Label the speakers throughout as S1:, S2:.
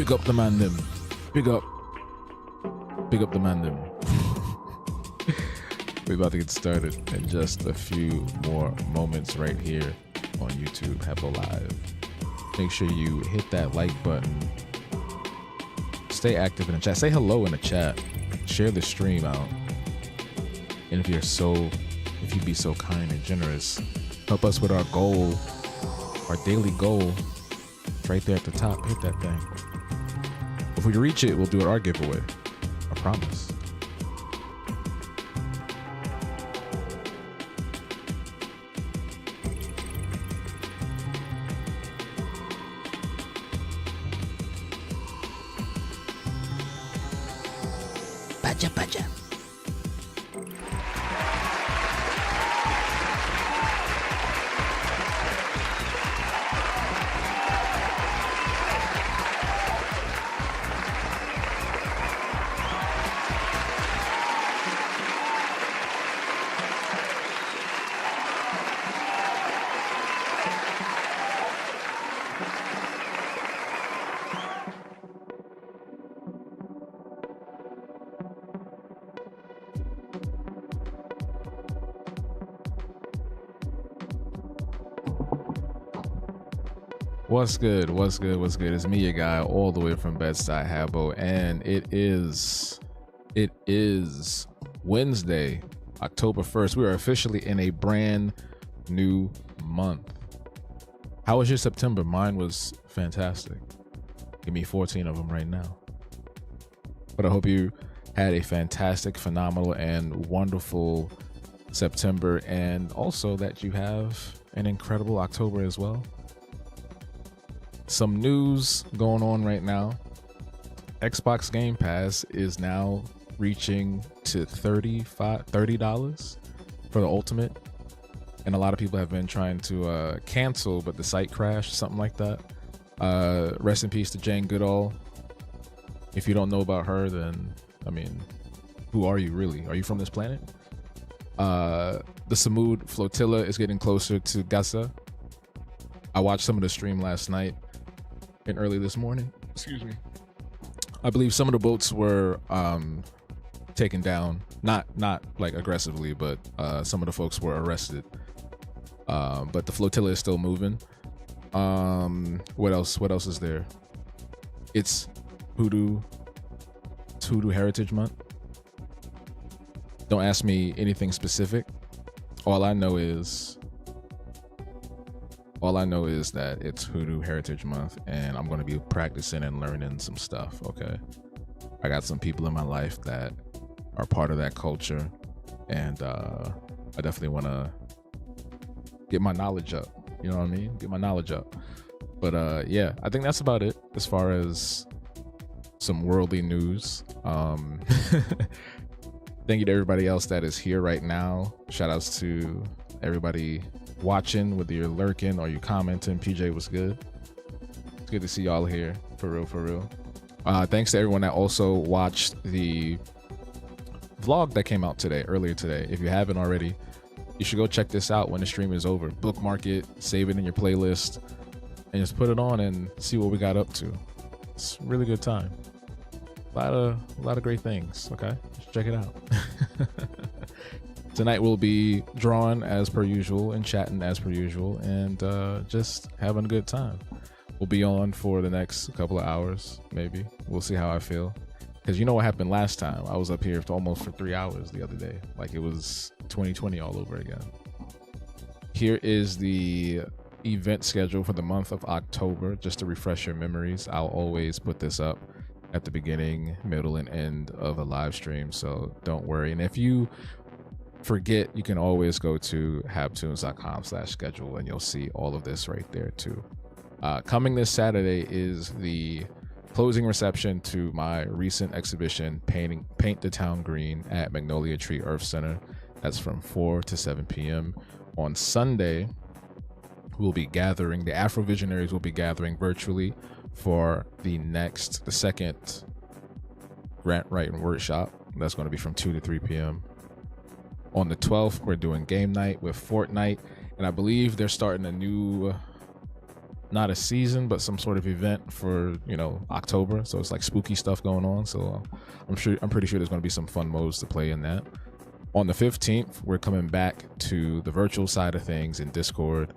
S1: Big up the man them. Big up the man them. We're about to get started in just a few more moments right here on YouTube, Heppo Live. Make sure you hit that like button. Stay active in the chat. Say hello in the chat. Share the stream out. And if you'd be so kind and generous, help us with our goal, our daily goal. It's right there at the top. Hit that thing. If we reach it, we'll do our giveaway. I promise. Pacha. What's good? It's me, your guy, all the way from Bed-Stuy, Habbo, and it is Wednesday, October 1st. We are officially in a brand new month. How was your September? Mine was fantastic. Give me 14 of them right now. But I hope you had a fantastic, phenomenal, and wonderful September, and also that you have an incredible October as well. Some news going on right now. Xbox Game Pass is now reaching to $30 for the Ultimate. And a lot of people have been trying to cancel, but the site crashed, something like that. Rest in peace to Jane Goodall. If you don't know about her, then, I mean, who are you really? Are you from this planet? The Samud Flotilla is getting closer to Gaza. I watched some of the stream last night and early this morning. Excuse me. I believe some of the boats were taken down, not like aggressively, but some of the folks were arrested. But the flotilla is still moving. What else is there? It's Hoodoo Heritage Month. Don't ask me anything specific. All I know is that it's Hoodoo Heritage Month, and I'm going to be practicing and learning some stuff, okay? I got some people in my life that are part of that culture, and I definitely want to get my knowledge up, you know what I mean? Get my knowledge up. But yeah, I think that's about it as far as some worldly news. Thank you to everybody else that is here right now. Shout outs to everybody watching, whether you're lurking or you commenting. PJ was good. It's good to see y'all here, for real. Thanks to everyone that also watched the vlog that came out earlier today. If you haven't already, you should go check this out when the stream is over. Bookmark it, save it in your playlist, and just put it on and see what we got up to. It's a really good time. A lot of great things. Okay, just check it out. Tonight we'll be drawing as per usual and chatting as per usual, and just having a good time. We'll be on for the next couple of hours, maybe. We'll see how I feel. Because you know what happened last time? I was up here almost for 3 hours the other day. Like it was 2020 all over again. Here is the event schedule for the month of October, just to refresh your memories. I'll always put this up at the beginning, middle, and end of a live stream, so don't worry. And if you forget, you can always go to habtunes.com/schedule and you'll see all of this right there too. Coming this Saturday is the closing reception to my recent exhibition, Paint the Town Green, at Magnolia Tree Earth Center. That's from 4 to 7 p.m. On Sunday, we'll be gathering, the Afro Visionaries will be gathering virtually for the second grant writing workshop. That's going to be from 2 to 3 p.m. On the 12th, we're doing game night with Fortnite, and I believe they're starting a new not a season, but some sort of event for, you know, October. So it's like spooky stuff going on. So I'm pretty sure there's going to be some fun modes to play in that. On the 15th, we're coming back to the virtual side of things in Discord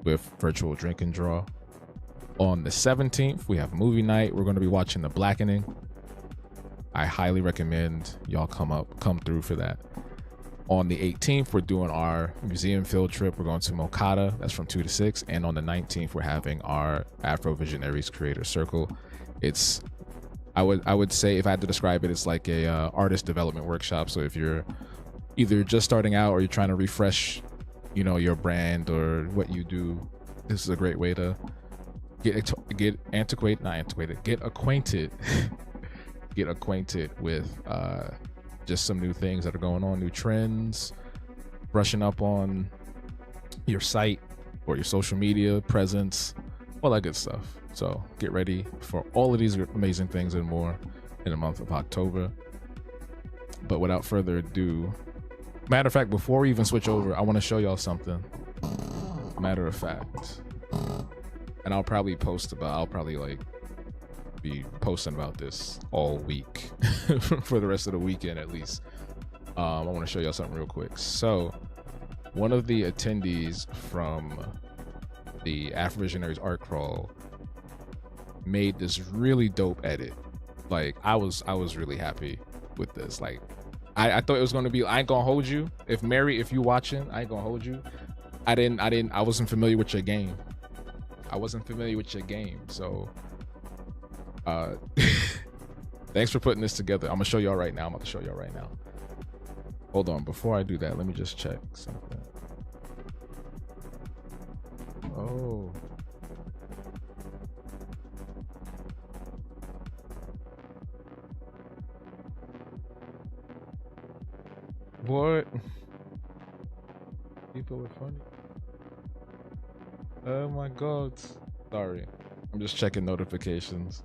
S1: with virtual drink and draw. On the 17th, we have movie night. We're going to be watching The Blackening. I highly recommend y'all come through for that. On the 18th, we're doing our museum field trip. We're going to Mokata. That's from 2 to 6. And on the 19th, we're having our Afro Visionaries Creator Circle. It's, I would say, if I had to describe it, it's like a artist development workshop. So if you're either just starting out or you're trying to refresh, you know, your brand or what you do, this is a great way to get acquainted get acquainted with just some new things that are going on, new trends, brushing up on your site or your social media presence, all that good stuff. So get ready for all of these amazing things and more in the month of October. But without further ado, matter of fact, before we even switch over, I want to show y'all something. Matter of fact, and I'll probably like be posting about this all week for the rest of the weekend at least. I want to show y'all something real quick. So one of the attendees from the Afro Visionaries art crawl made this really dope edit. Like I was really happy with this. Like I thought it was going to be, I ain't gonna hold you, if Mary, if you watching, I ain't gonna hold you. I wasn't familiar with your game. So thanks for putting this together. I'm gonna show y'all right now. Hold on, before I do that, let me just check something. Oh, what? People are funny. Oh my god. Sorry, I'm just checking notifications.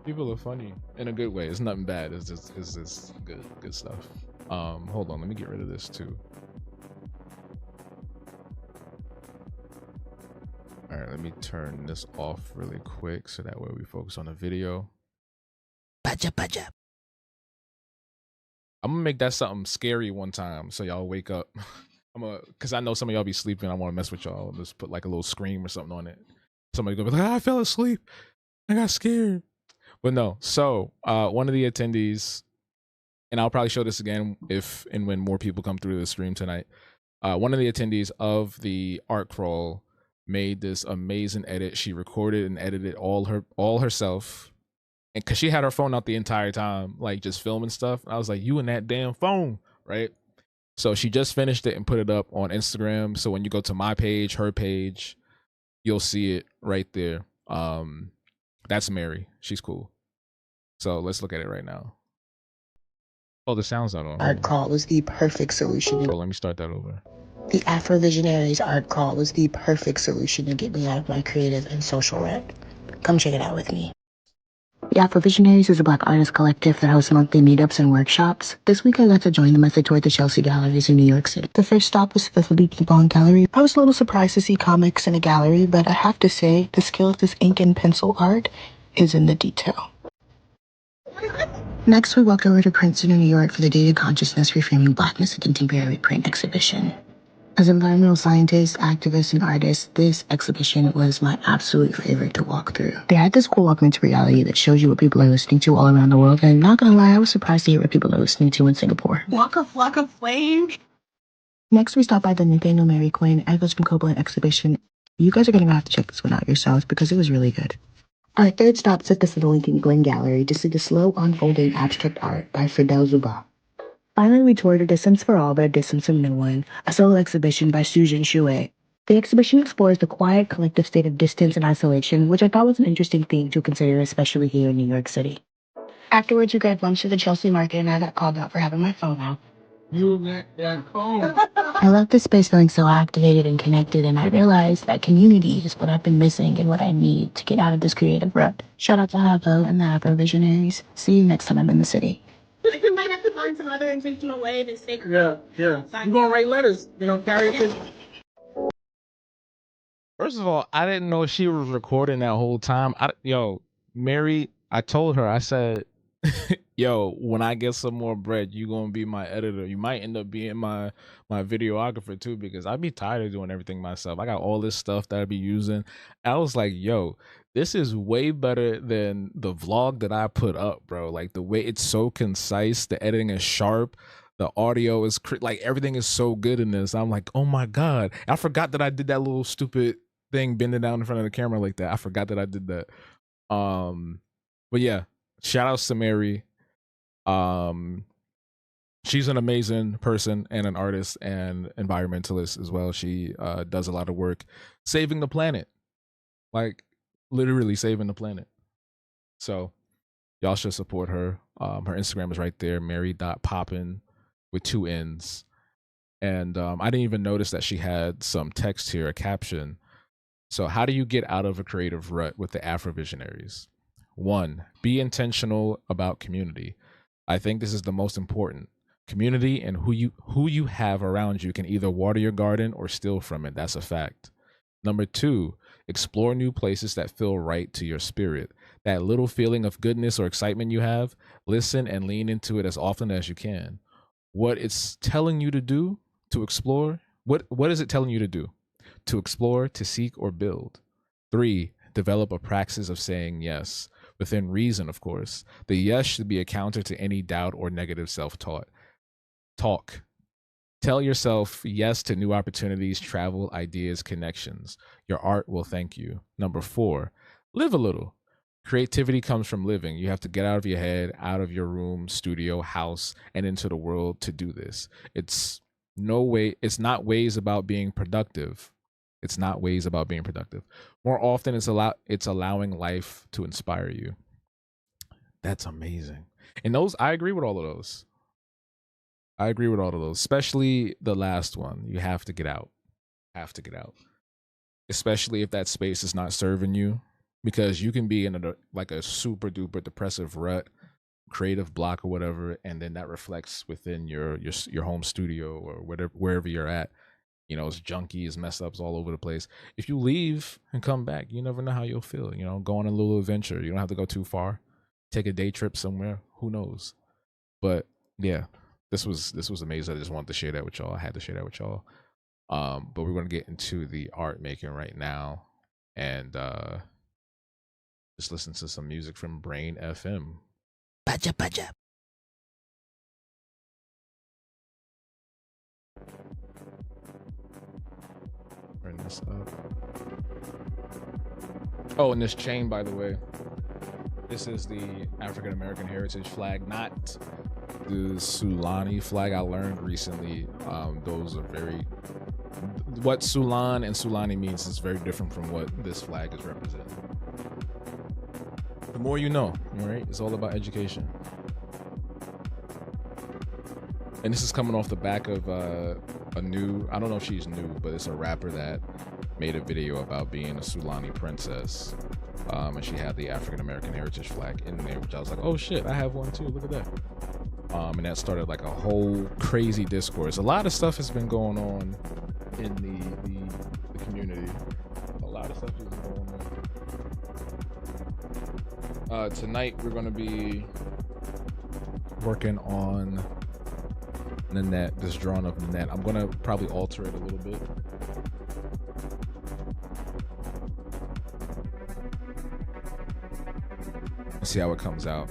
S1: People are funny in a good way. It's nothing bad. It's just good stuff. Hold on, let me get rid of this too. All right, let me turn this off really quick so that way we focus on the video. I'm gonna make that something scary one time so y'all wake up. Cause I know some of y'all be sleeping. I want to mess with y'all. Just put like a little scream or something on it. Somebody gonna be like, I fell asleep. I got scared. But no. So one of the attendees, and I'll probably show this again if and when more people come through the stream tonight. One of the attendees of the art crawl made this amazing edit. She recorded and edited all herself. And cause she had her phone out the entire time, like just filming stuff. I was like, you and that damn phone, right? So she just finished it and put it up on Instagram. So when you go to my page, her page, you'll see it right there. That's Mary. She's cool. So let's look at it right now. Oh, the sound's not on.
S2: Art crawl was the perfect solution.
S1: Oh, let me start that over.
S2: The Afro Visionaries art crawl was the perfect solution to get me out of my creative and social rut. Come check it out with me. The Afro Visionaries is a Black artist collective that hosts monthly meetups and workshops. This week I got to join them as they toured the Chelsea galleries in New York City. The first stop was the Philippe Lebon Gallery. I was a little surprised to see comics in a gallery, but I have to say the skill of this ink and pencil art is in the detail. Next, we walked over to Princeton in New York for the Data Consciousness Reframing Blackness in Contemporary Print exhibition. As environmental scientists, activists, and artists, this exhibition was my absolute favorite to walk through. They had this cool walk into reality that shows you what people are listening to all around the world, and not gonna lie, I was surprised to hear what people are listening to in Singapore. Waka Flocka Flame! Next, we stopped by the Nathaniel Mary Quinn Echoes from Copeland exhibition. You guys are gonna have to check this one out yourselves because it was really good. Our third stop took us to the Lincoln Glen Gallery to see the slow unfolding abstract art by Fidel Zuba. Finally, we toured A Distance for All, but A Distance from No One, a solo exhibition by Sujin Shuei. The exhibition explores the quiet, collective state of distance and isolation, which I thought was an interesting theme to consider, especially here in New York City. Afterwards, we grabbed lunch at the Chelsea Market, and I got called out for having my phone out. You got that phone. I left this space feeling so activated and connected, and I realized that community is what I've been missing and what I need to get out of this creative rut. Shout out to Havo and the Afro Visionaries. See you next time I'm in the city. You might have to find some other intentional way to stay. Yeah. You're gonna write letters. Carry it.
S1: First of all, I didn't know she was recording that whole time. Yo, Mary, I told her, I said, yo, when I get some more bread, you gonna be my editor. You might end up being my videographer too, because I'd be tired of doing everything myself. I got all this stuff that I'd be using. I was like, yo, this is way better than the vlog that I put up, bro. Like the way it's so concise, the editing is sharp, the audio is like everything is so good in this. I'm like, oh my god, I forgot that I did that little stupid thing bending down in front of the camera like that. I forgot that I did that. But yeah, shout outs to Mary. Um, she's an amazing person and an artist and environmentalist as well. She does a lot of work saving the planet, like literally saving the planet. So y'all should support her. Her Instagram is right there, Mary.poppin with 2 N's. And I didn't even notice that she had some text here, a caption. So, how do you get out of a creative rut with the Afro Visionaries? 1, be intentional about community. I think this is the most important. Community and who you have around you can either water your garden or steal from it. That's a fact. Number 2, explore new places that feel right to your spirit. That little feeling of goodness or excitement you have, listen and lean into it as often as you can. What it's telling you to do, to explore, what is it telling you to do? To explore, to seek, or build. 3, develop a praxis of saying yes, within reason, of course. The yes should be a counter to any doubt or negative self-talk. Tell yourself yes to new opportunities, travel, ideas, connections. Your art will thank you. Number 4, live a little. Creativity comes from living. You have to get out of your head, out of your room, studio, house, and into the world to do this. It's not ways about being productive. It's not ways about being productive. More often, it's allowing life to inspire you. That's amazing. And I agree with all of those. I agree with all of those, especially the last one. You have to get out. Have to get out. Especially if that space is not serving you, because you can be in a super duper depressive rut, creative block or whatever, and then that reflects within your home studio or wherever you're at. It's junky, it's mess ups all over the place. If you leave and come back, you never know how you'll feel. Go on a little adventure. You don't have to go too far. Take a day trip somewhere. Who knows? But yeah, this was amazing. I just wanted to share that with y'all. I had to share that with y'all. But we're gonna get into the art making right now, and just listen to some music from Brain FM. Baja baja. Turn this up. Oh, and this chain, by the way, this is the African American heritage flag, not the Sulani flag. I learned recently those are what Sulan and Sulani means is very different from what this flag is representing. The more you know, right? It's all about education. And this is coming off the back of I don't know if she's new, but it's a rapper that made a video about being a Sulani princess. And she had the African American heritage flag in there, which I was like, oh shit, I have one too. Look at that. And that started like a whole crazy discourse. A lot of stuff has been going on in the community. A lot of stuff has been going on. Tonight we're going to be working on Nanette, this drawing of Nanette. I'm going to probably alter it a little bit. Let's see how it comes out.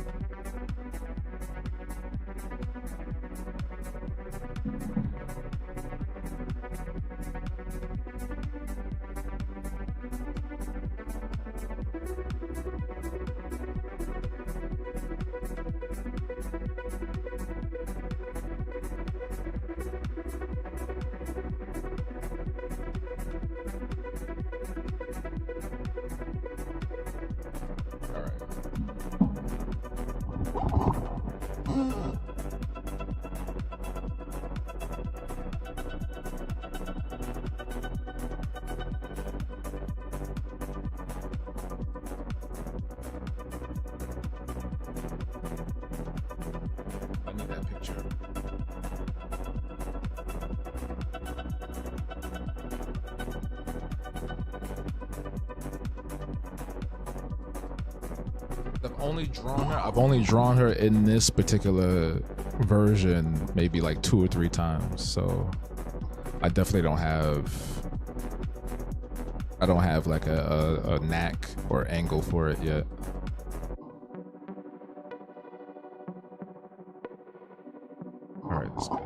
S1: I've only drawn her in this particular version maybe like 2 or 3 times. So I definitely don't have like a knack or angle for it yet. All right, that's good.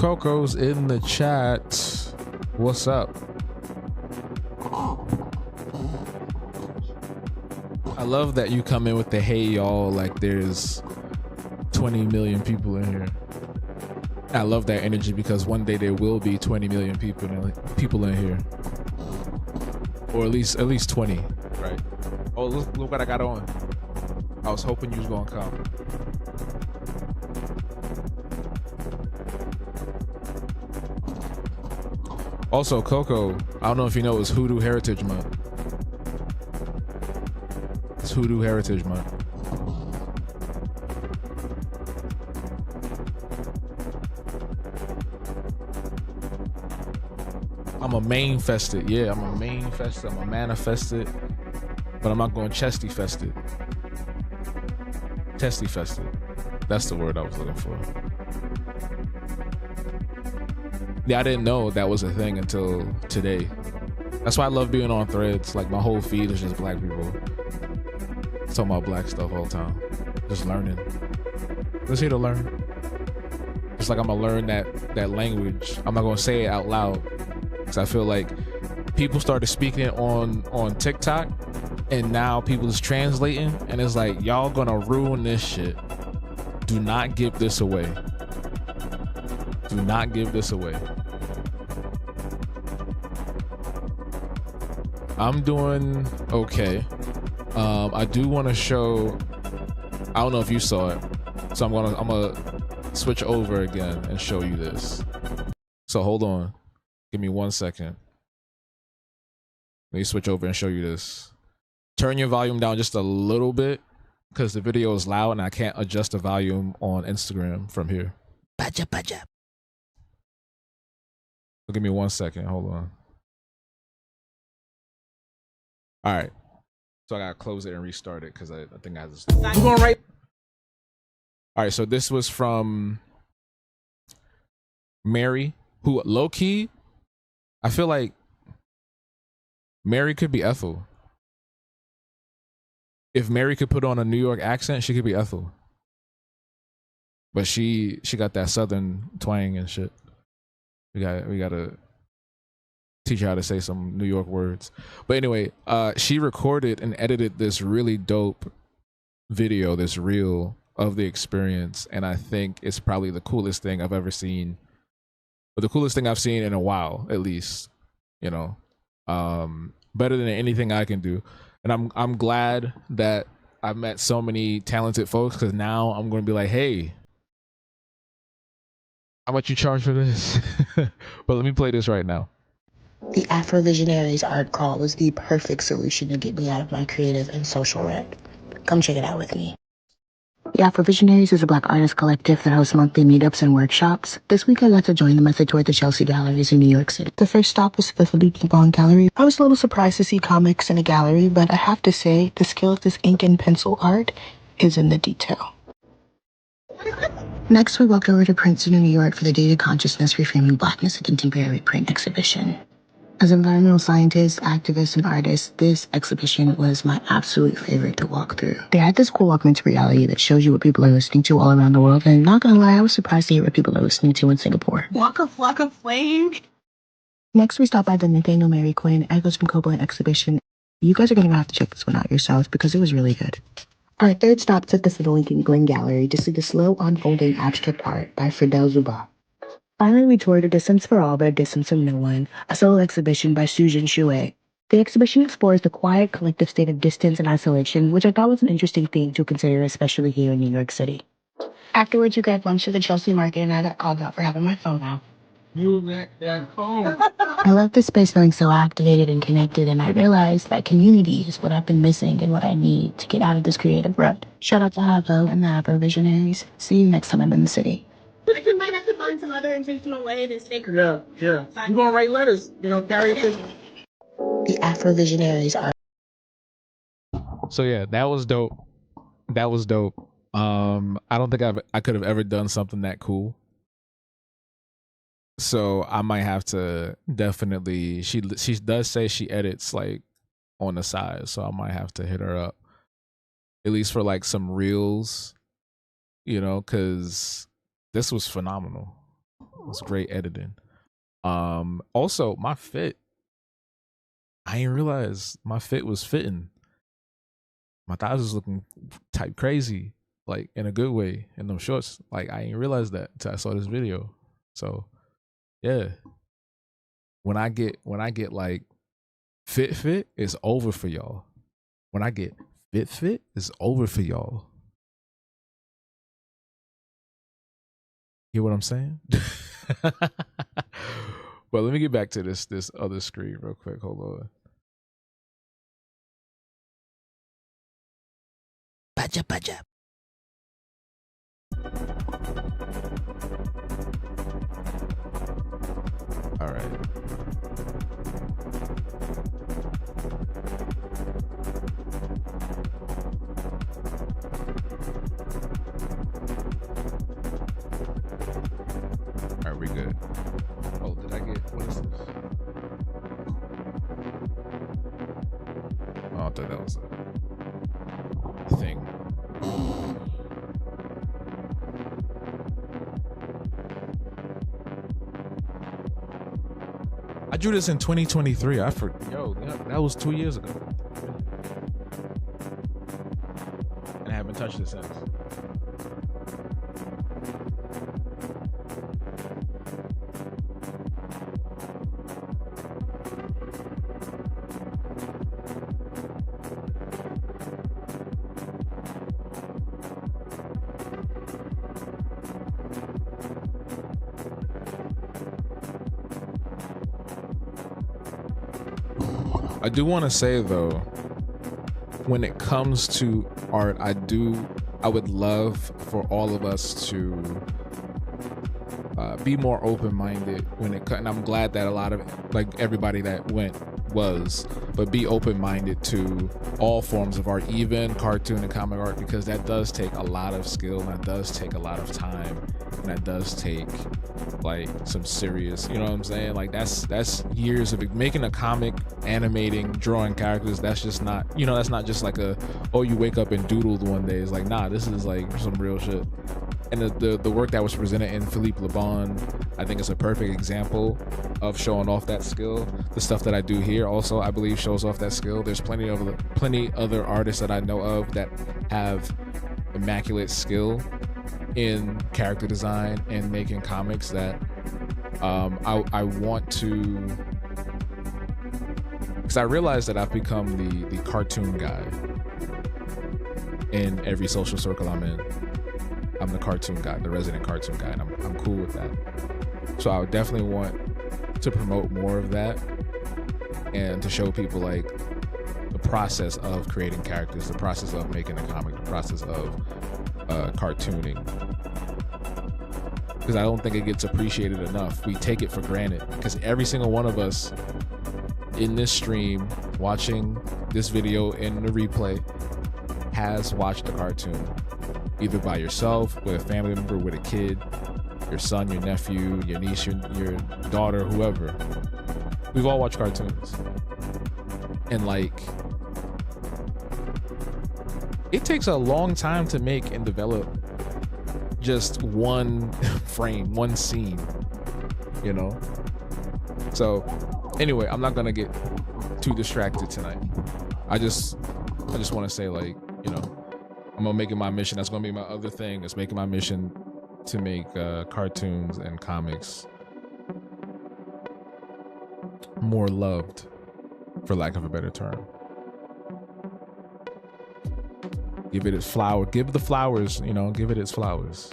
S1: Coco's in the chat. What's up? I love that you come in with the hey y'all like there's 20 million people in here. I love that energy because one day there will be 20 million people in here, or at least 20, right? Oh, look what I got on. I was hoping you was gonna come. Also, Coco, I don't know if you know, it's Hoodoo Heritage Month. It's Hoodoo Heritage Month. I'm a main-fested. Yeah, I'm a main-fested. I'm a manifested. But I'm not going chesty-fested. Testy-fested. That's the word I was looking for. Yeah, I didn't know that was a thing until today. That's why I love being on Threads. Like, my whole feed is just black people talking about black stuff all the time. Just learning. Let's here to learn. It's like I'm gonna learn that language. I'm not gonna say it out loud because I feel like people started speaking it on TikTok, and now people is translating, and it's like, y'all gonna ruin this shit. Do not give this away. Do not give this away. I'm doing okay. I do want to show. I don't know if you saw it, so I'm gonna switch over again and show you this. So hold on, give me 1 second. Let me switch over and show you this. Turn your volume down just a little bit because the video is loud and I can't adjust the volume on Instagram from here. So give me 1 second. Hold on. All right. So I gotta close it and restart it because I think I have this. We're going right. All right. So this was from Mary, who low key, I feel like Mary could be Ethel. If Mary could put on a New York accent, she could be Ethel. But she got that Southern twang and shit. We gotta teach her how to say some New York words. But anyway, she recorded and edited this really dope video, this reel of the experience, and I think it's probably the coolest thing I've ever seen, or the coolest thing I've seen in a while, at least. You know, better than anything I can do, and I'm glad that I've met so many talented folks because now I'm going to be like, hey, how much you charge for this? But let me play this right now.
S2: The Afrovisionaries art crawl was the perfect solution to get me out of my creative and social rut. Come check it out with me. The Afrovisionaries is a Black artist collective that hosts monthly meetups and workshops. This week I got to join them as they toured the Chelsea galleries in New York City. The first stop was the Philippe Lebon Gallery. I was a little surprised to see comics in a gallery, but I have to say the skill of this ink and pencil art is in the detail. Next, we walked over to Princeton, New York for the Data Consciousness Reframing Blackness, a contemporary print exhibition. As environmental scientists, activists, and artists, this exhibition was my absolute favorite to walk through. They had this cool augmented reality that shows you what people are listening to all around the world, and not gonna lie, I was surprised to hear what people are listening to in Singapore. Walk of flame! Next, we stopped by the Nathaniel Mary Quinn Echoes from Copeland exhibition. You guys are gonna have to check this one out yourselves because it was really good. Our third stop took us to the Lincoln Glen Gallery to see the slow unfolding abstract art by Fridel Zuba. Finally, we toured A Distance for All, but A Distance from No One, a solo exhibition by Sujin Shuei. The exhibition explores the quiet, collective state of distance and isolation, which I thought was an interesting theme to consider, especially here in New York City. Afterwards, we grabbed lunch at the Chelsea Market, and I got called out for having my phone out. You that phone. I love this space feeling so activated and connected, and I realized that community is what I've been missing and what I need to get out of this creative rut. Shout out to Havo and the Afro Visionaries. See you next time I'm in the city. We might have to find some other intentional way to stay. Yeah. You're gonna write letters, carry it. The Afro Visionaries are.
S1: So yeah, that was dope. That was dope. I don't think I could have ever done something that cool. So I might have to definitely. She does say she edits like on the side, so I might have to hit her up at least for like some reels, because this was phenomenal. was great editing. Also my fit, I didn't realize my fit was fitting. My thighs was looking type crazy, like in a good way in them shorts. Like I didn't realize that until I saw this video. So yeah. When I get like fit, it's over for y'all. When I get fit, it's over for y'all. Hear what I'm saying? But let me get back to this other screen real quick. Hold on. Paja. All right. All right, we good. Oh, did I get, what is this? Oh, I thought that was a thing. I drew this in 2023. That was 2 years ago. And I haven't touched it since. I do want to say though, when it comes to art, I would love for all of us to be more open-minded when it comes, and I'm glad that a lot of, like, everybody that went was, but be open-minded to all forms of art, even cartoon and comic art, because that does take a lot of skill, and that does take a lot of time, and that does take like some serious, you know what I'm saying? Like that's years of making a comic, animating, drawing characters. That's just not, you know, that's not just like a, oh, you wake up and doodled one day. It's like, nah, this is like some real shit. And the work that was presented in Philippe Lebon, I think is a perfect example of showing off that skill. The stuff that I do here also, I believe, shows off that skill. There's plenty other artists that I know of that have immaculate skill in character design and making comics that I want to, because I realize that I've become the cartoon guy in every social circle I'm in. I'm the cartoon guy, the resident cartoon guy, and I'm cool with that. So I would definitely want to promote more of that and to show people like the process of creating characters, the process of making a comic, the process of cartooning, because I don't think it gets appreciated enough. We take it for granted, because every single one of us in this stream, watching this video in the replay, has watched a cartoon, either by yourself, with a family member, with a kid, your son, your nephew, your niece, your daughter, whoever. We've all watched cartoons, and like, it takes a long time to make and develop just one frame, one scene, you know? So anyway, I'm not gonna get too distracted tonight. I just want to say, like, you know, I'm gonna make it my mission. That's gonna be my other thing. It's making my mission to make cartoons and comics more loved, for lack of a better term. Give it its flower. Give the flowers, you know, give it its flowers.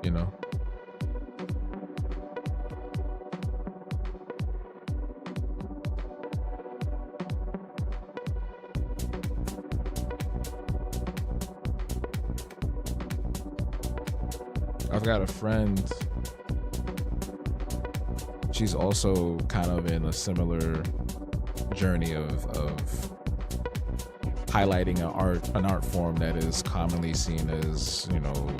S1: You know? I've got a friend, she's also kind of in a similar journey of highlighting an art form that is commonly seen as, you know,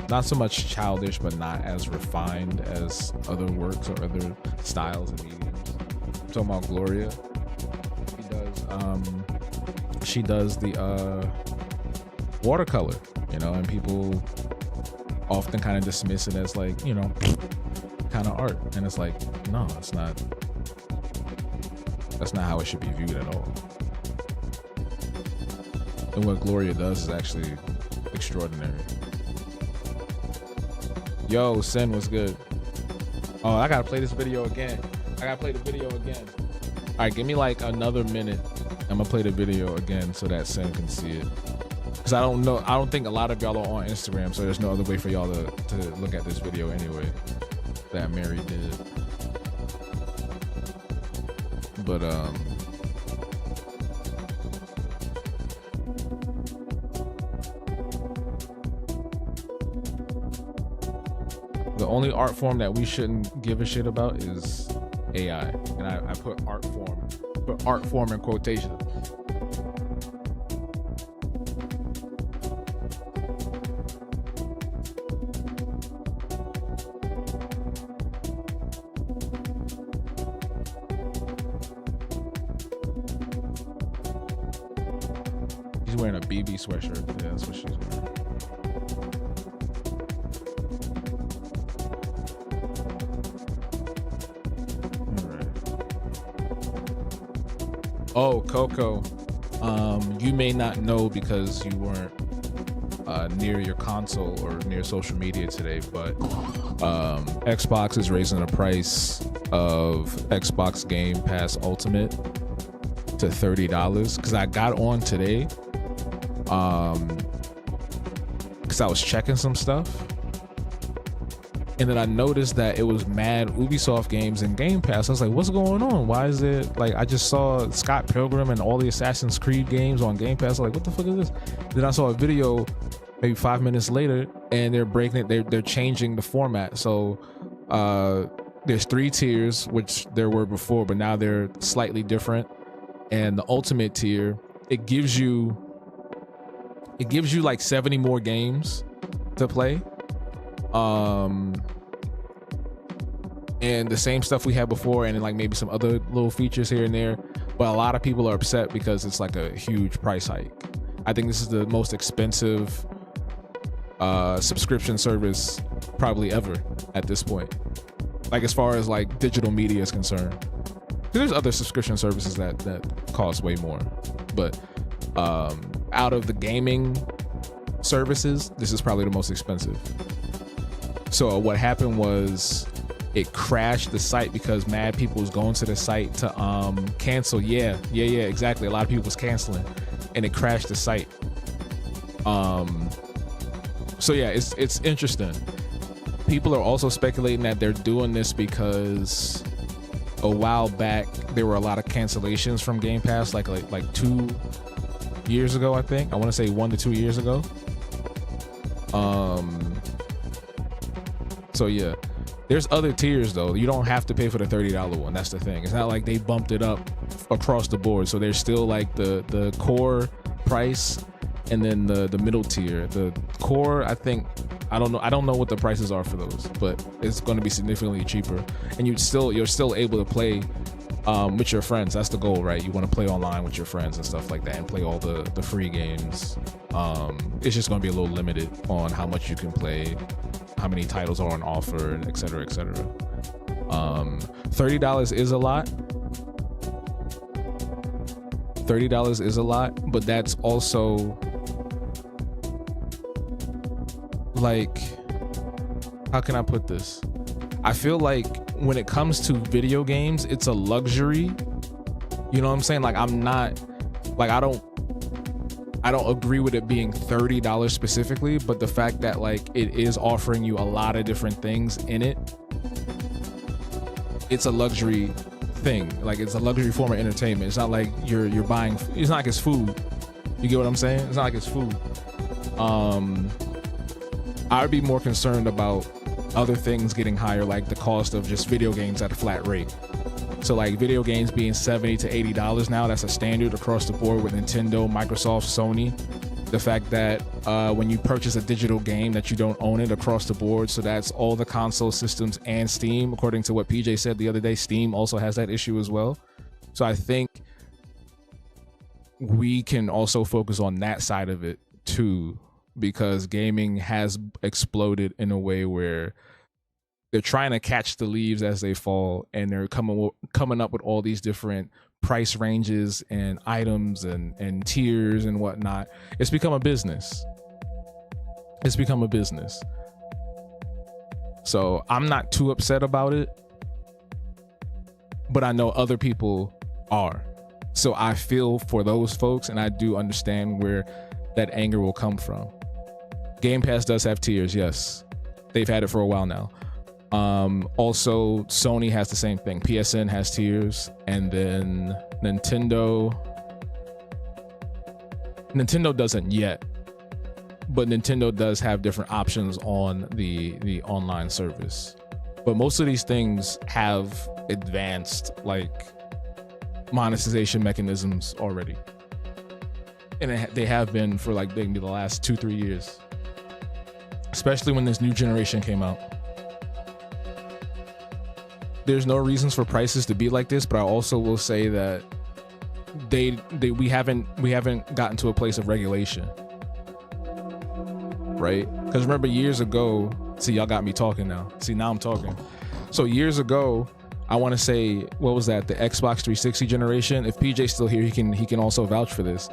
S1: not so much childish, but not as refined as other works or other styles and mediums. I'm talking about Gloria. She does the watercolor, you know, and people often kind of dismiss it as like, you know, kind of art. And it's like, no, it's not. That's not how it should be viewed at all. And what Gloria does is actually extraordinary. Yo, Sin was good. Oh, I gotta play this video again. I gotta play the video again. All right, give me like another minute. I'm gonna play the video again so that Sin can see it. Cause I don't think a lot of y'all are on Instagram, so there's no other way for y'all to look at this video anyway that Mary did. But the only art form that we shouldn't give a shit about is AI, and I put art form in quotation. She's wearing a BB sweatshirt. Yeah, that's what she's wearing. Oh, Coco, you may not know because you weren't near your console or near social media today, but Xbox is raising the price of Xbox Game Pass Ultimate to $30. Because I got on today, because I was checking some stuff, and then I noticed that it was mad Ubisoft games in Game Pass. I was like, what's going on? Why is it like I just saw Scott Pilgrim and all the Assassin's Creed games on Game Pass? I was like, what the fuck is this? Then I saw a video maybe 5 minutes later, and they're breaking it. They're changing the format. So there's 3 tiers, which there were before, but now they're slightly different. And the ultimate tier, it gives you like 70 more games to play. And the same stuff we had before, and then like maybe some other little features here and there, but a lot of people are upset because it's like a huge price hike. I think this is the most expensive subscription service probably ever at this point, like as far as like digital media is concerned. There's other subscription services that cost way more, but out of the gaming services, this is probably the most expensive. So what happened was it crashed the site because mad people was going to the site to cancel. Yeah, exactly. A lot of people was canceling, and it crashed the site. So yeah, it's interesting. People are also speculating that they're doing this because a while back there were a lot of cancellations from Game Pass, like 2 years ago, I think. I want to say 1 to 2 years ago. So yeah, there's other tiers though. You don't have to pay for the $30 one. That's the thing. It's not like they bumped it up across the board. So there's still like the core price, and then the middle tier. The core, I think, I don't know what the prices are for those, but it's going to be significantly cheaper, and you're still able to play with your friends. That's the goal, right? You want to play online with your friends and stuff like that, and play all the free games. It's just going to be a little limited on how much you can play, how many titles are on offer, and et cetera, et cetera. $30 is a lot. $30 is a lot, but that's also like, how can I put this? I feel like when it comes to video games, it's a luxury. You know what I'm saying? Like, I'm not, like, I don't agree with it being $30 specifically, but the fact that like it is offering you a lot of different things in it, it's a luxury thing. Like, it's a luxury form of entertainment. It's not like you're buying, it's not like it's food. You get what I'm saying? It's not like it's food. I'd be more concerned about other things getting higher, like the cost of just video games at a flat rate. So like video games being $70 to $80 now, that's a standard across the board with Nintendo, Microsoft, Sony. The fact that when you purchase a digital game that you don't own it across the board, so that's all the console systems and Steam. According to what PJ said the other day, Steam also has that issue as well. So I think we can also focus on that side of it too. because gaming has exploded in a way where they're trying to catch the leaves as they fall, and they're coming up with all these different price ranges and items and tiers and whatnot. It's become a business. So I'm not too upset about it, but I know other people are. So I feel for those folks, and I do understand where that anger will come from. Game Pass does have tiers, yes. They've had it for a while now. Also, Sony has the same thing. PSN has tiers, and then Nintendo doesn't yet, but Nintendo does have different options on the online service. But most of these things have advanced like monetization mechanisms already, and they have been for like maybe the last 2-3 years, especially when this new generation came out. There's no reasons for prices to be like this, but I also will say that we haven't gotten to a place of regulation, right? Because remember, years ago, see, y'all got me talking now. See, now I'm talking. So years ago, I want to say, what was that? The Xbox 360 generation. If PJ's still here, he can also vouch for this.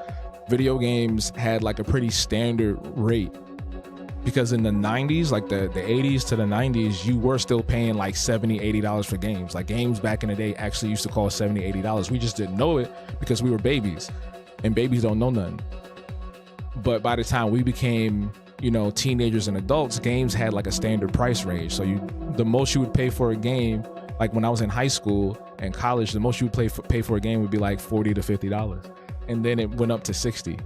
S1: Video games had like a pretty standard rate, because in the 90s, like the 80s to the 90s, you were still paying like $70, $80 for games. Like games back in the day actually used to cost $70, $80. We just didn't know it because we were babies, and babies don't know nothing. But by the time we became, teenagers and adults, games had like a standard price range. So the most you would pay for a game, like when I was in high school and college, the most you would pay for a game would be like $40 to $50. And then it went up to $60,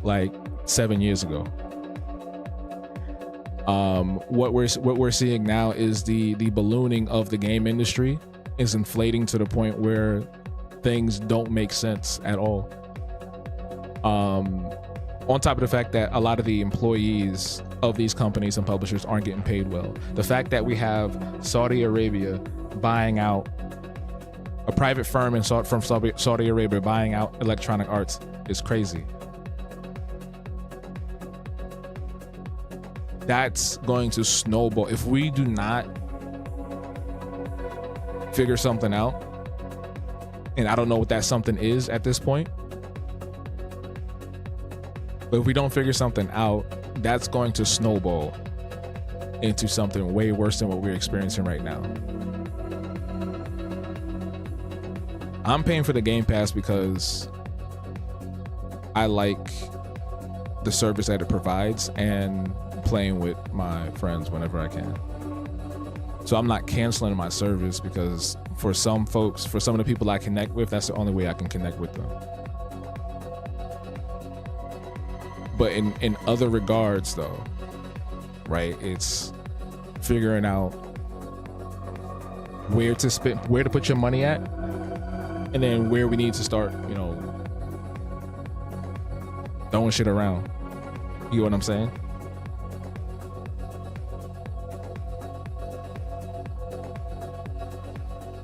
S1: like 7 years ago. What we're seeing now is the ballooning of the game industry is inflating to the point where things don't make sense at all. On top of the fact that a lot of the employees of these companies and publishers aren't getting paid well. The fact that we have Saudi Arabia buying out a private firm from Saudi Arabia buying out Electronic Arts is crazy. That's going to snowball if we do not figure something out. And I don't know what that something is at this point. But if we don't figure something out, that's going to snowball into something way worse than what we're experiencing right now. I'm paying for the Game Pass because I like the service that it provides and playing with my friends whenever I can. So I'm not canceling my service, because for some folks, for some of the people I connect with, that's the only way I can connect with them. But in other regards though, right, it's figuring out where to put your money at, and then where we need to start, throwing shit around. You know what I'm saying?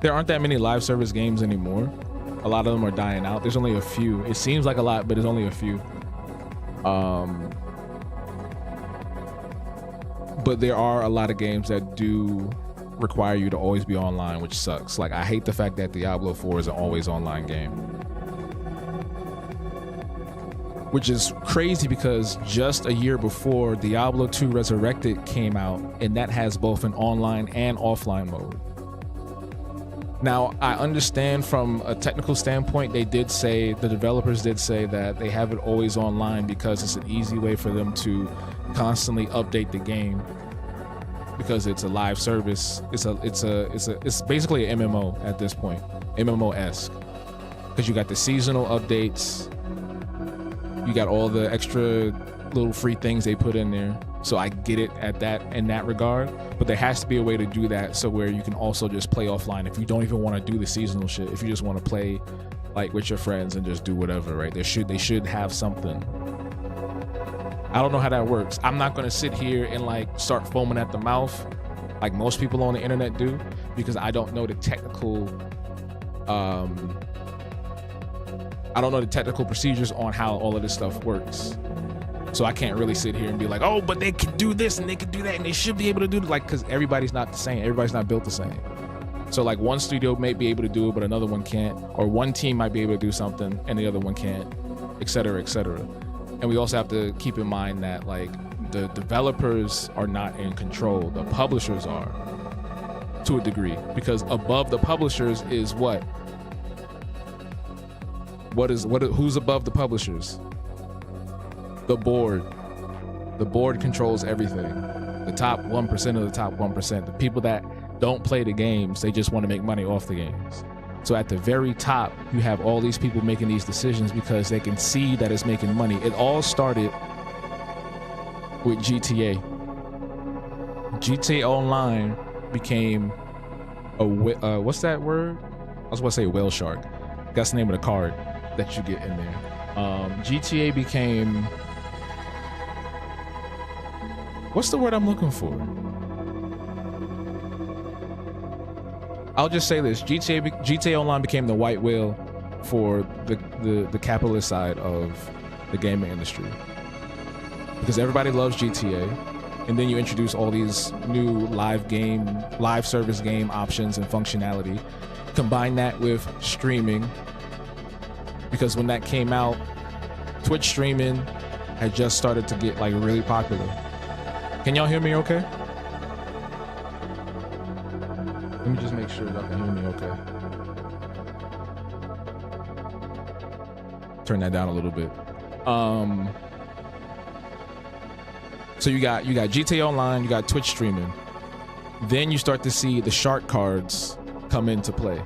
S1: There aren't that many live service games anymore. A lot of them are dying out. There's only a few. It seems like a lot, but there's only a few. But there are a lot of games that do require you to always be online, which sucks. Like, I hate the fact that Diablo 4 is an always online game, which is crazy because just a year before, Diablo 2 Resurrected came out, and that has both an online and offline mode. Now, I understand from a technical standpoint, the developers did say that they have it always online because it's an easy way for them to constantly update the game, because it's a live service. It's basically an MMO at this point, MMO-esque, because you got the seasonal updates, you got all the extra little free things they put in there. So I get it in that regard, but there has to be a way to do that so where you can also just play offline if you don't even want to do the seasonal shit. If you just want to play like with your friends and just do whatever, right? They should have something. I don't know how that works. I'm not going to sit here and like start foaming at the mouth like most people on the internet do, because I don't know the technical procedures on how all of this stuff works. So I can't really sit here and be like, oh, but they can do this and they can do that and they should be able to do it. Like, because everybody's not the same. Everybody's not built the same. So like one studio may be able to do it, but another one can't. Or one team might be able to do something and the other one can't, et cetera, et cetera. And we also have to keep in mind that like the developers are not in control. The publishers are, to a degree, because above the publishers is what? Who's above the publishers? The board. The board controls everything. The top 1% of the top 1%. The people that don't play the games, they just want to make money off the games. So at the very top, you have all these people making these decisions because they can see that it's making money. It all started with GTA. GTA Online became what's that word? I was going to say whale shark. That's the name of the card that you get in there. GTA became, what's the word I'm looking for? I'll just say this: GTA Online became the white whale for the capitalist side of the gaming industry, because everybody loves GTA, and then you introduce all these new live service game options and functionality. Combine that with streaming, because when that came out, Twitch streaming had just started to get like really popular. Can y'all hear me okay? Let me just make sure y'all can hear me okay. Turn that down a little bit. So you got GTA Online, you got Twitch streaming. Then you start to see the shark cards come into play.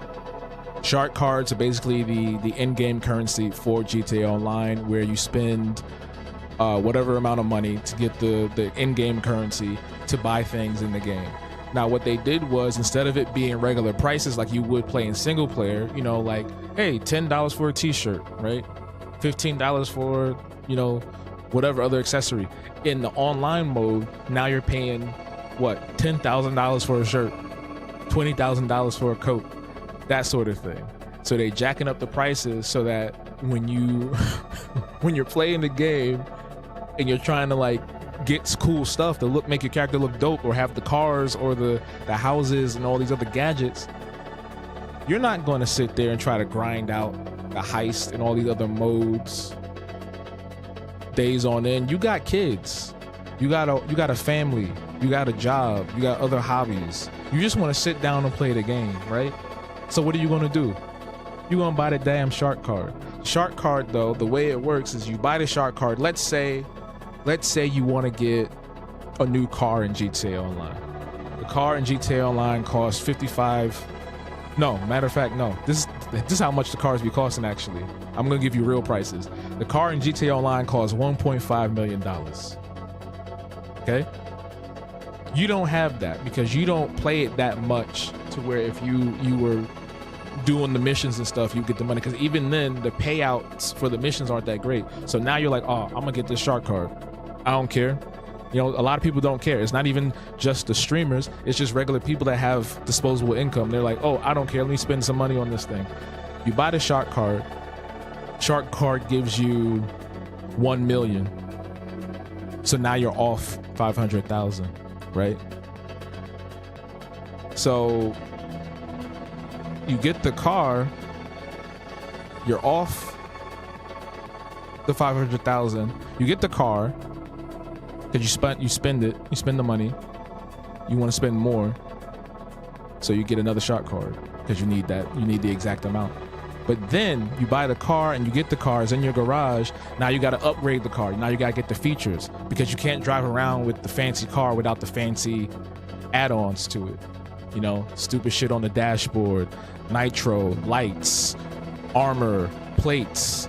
S1: Shark cards are basically the in-game currency for GTA Online, where you spend whatever amount of money to get the in-game currency to buy things in the game. Now, what they did was, instead of it being regular prices like you would play in single player, you know, like, hey, $10 for a t-shirt, right? $15 for, you know, whatever other accessory. In the online mode, now you're paying, what, $10,000 for a shirt, $20,000 for a coat, that sort of thing. So they jacking up the prices so that when you're playing the game and you're trying to like get cool stuff to make your character look dope, or have the cars or the houses and all these other gadgets, you're not going to sit there and try to grind out the heist and all these other modes days on end. You got kids, you got a family, you got a job, you got other hobbies. You just want to sit down and play the game, right? So what are you going to do? You're going to buy the damn shark card. Shark card, though, the way it works is you buy the shark card. Let's say you want to get a new car in GTA Online. The car in GTA Online costs this is how much the cars be costing, actually. I'm going to give you real prices. The car in GTA Online costs $1.5 million. Okay? You don't have that because you don't play it that much to where if you were doing the missions and stuff, you get the money. Because even then, the payouts for the missions aren't that great. So now you're like, oh, I'm going to get this shark card. I don't care. You know, a lot of people don't care. It's not even just the streamers. It's just regular people that have disposable income. They're like, oh, I don't care. Let me spend some money on this thing. You buy the shark card. Shark card gives you 1 million. So now you're off 500,000, right? So you get the car, you're off the 500,000. You get the car because you spend the money. You want to spend more, so you get another shark card because you need the exact amount. But then you buy the car and you get the cars in your garage. Now you got to upgrade the car. Now you got to get the features, because you can't drive around with the fancy car without the fancy add-ons to it. You know, stupid shit on the dashboard, nitro, lights, armor, plates,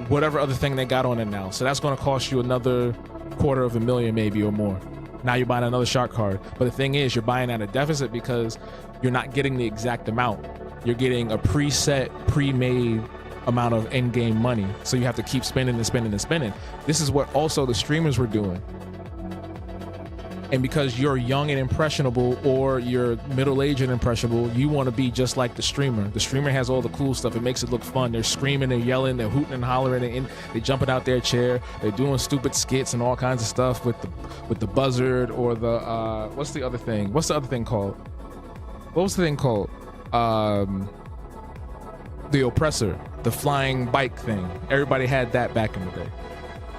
S1: whatever other thing they got on it now. So that's going to cost you another $250,000 maybe or more. Now you're buying another shark card. But the thing is, you're buying at a deficit because you're not getting the exact amount. You're getting a preset, pre-made amount of in-game money. So you have to keep spending and spending and spending. This is what also the streamers were doing. And because you're young and impressionable, or you're middle-aged and impressionable, you want to be just like the streamer. The streamer has all the cool stuff. It makes it look fun. They're screaming, they're yelling, they're hooting and hollering, and they're jumping out their chair. They're doing stupid skits and all kinds of stuff with the buzzard, or the what's the other thing? What's the other thing called? What was the thing called? The oppressor, the flying bike thing. Everybody had that back in the day.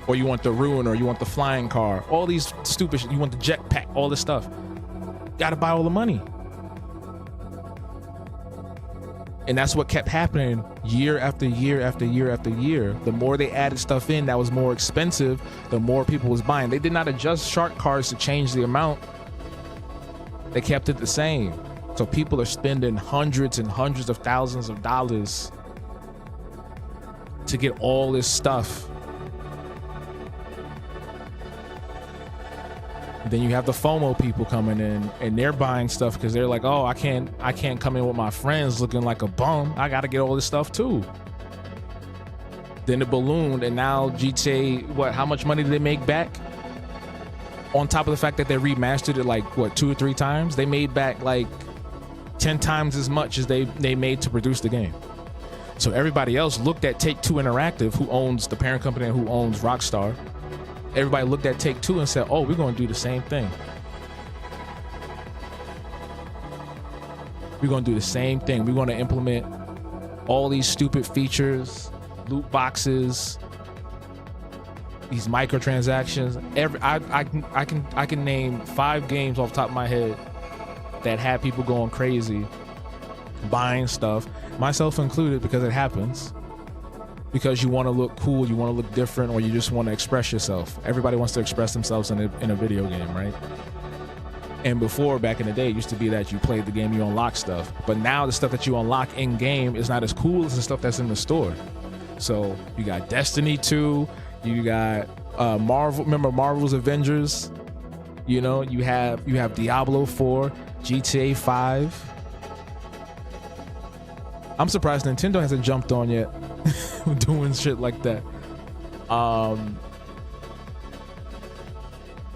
S1: Or you want the ruin, or you want the flying car, all these stupid shit. You want the jetpack, all this stuff. Gotta buy all the money. And that's what kept happening year after year after year after year. The more they added stuff in that was more expensive, the more people was buying. They did not adjust shark cards to change the amount. They kept it the same. So people are spending hundreds and hundreds of thousands of dollars to get all this stuff. Then you have the FOMO people coming in, and they're buying stuff because they're like, oh, I can't come in with my friends looking like a bum. I got to get all this stuff too. Then it ballooned, and now GTA, how much money did they make back? On top of the fact that they remastered it like 2 or 3 times, they made back like 10 times as much as they made to produce the game. So everybody else looked at Take-Two Interactive, who owns the parent company and who owns Rockstar. Everybody looked at Take-Two and said, oh, we're going to do the same thing. We're going to do the same thing. We're going to implement all these stupid features, loot boxes, these microtransactions. I can name 5 games off the top of my head that had people going crazy, buying stuff, myself included, because it happens. Because you want to look cool, you want to look different, or you just want to express yourself. Everybody wants to express themselves in a video game, right? And before, back in the day, it used to be that you played the game, you unlock stuff. But now the stuff that you unlock in game is not as cool as the stuff that's in the store. So you got Destiny 2, you got Marvel. Remember Marvel's Avengers? You know, you have Diablo 4, GTA 5. I'm surprised Nintendo hasn't jumped on yet. Doing shit like that.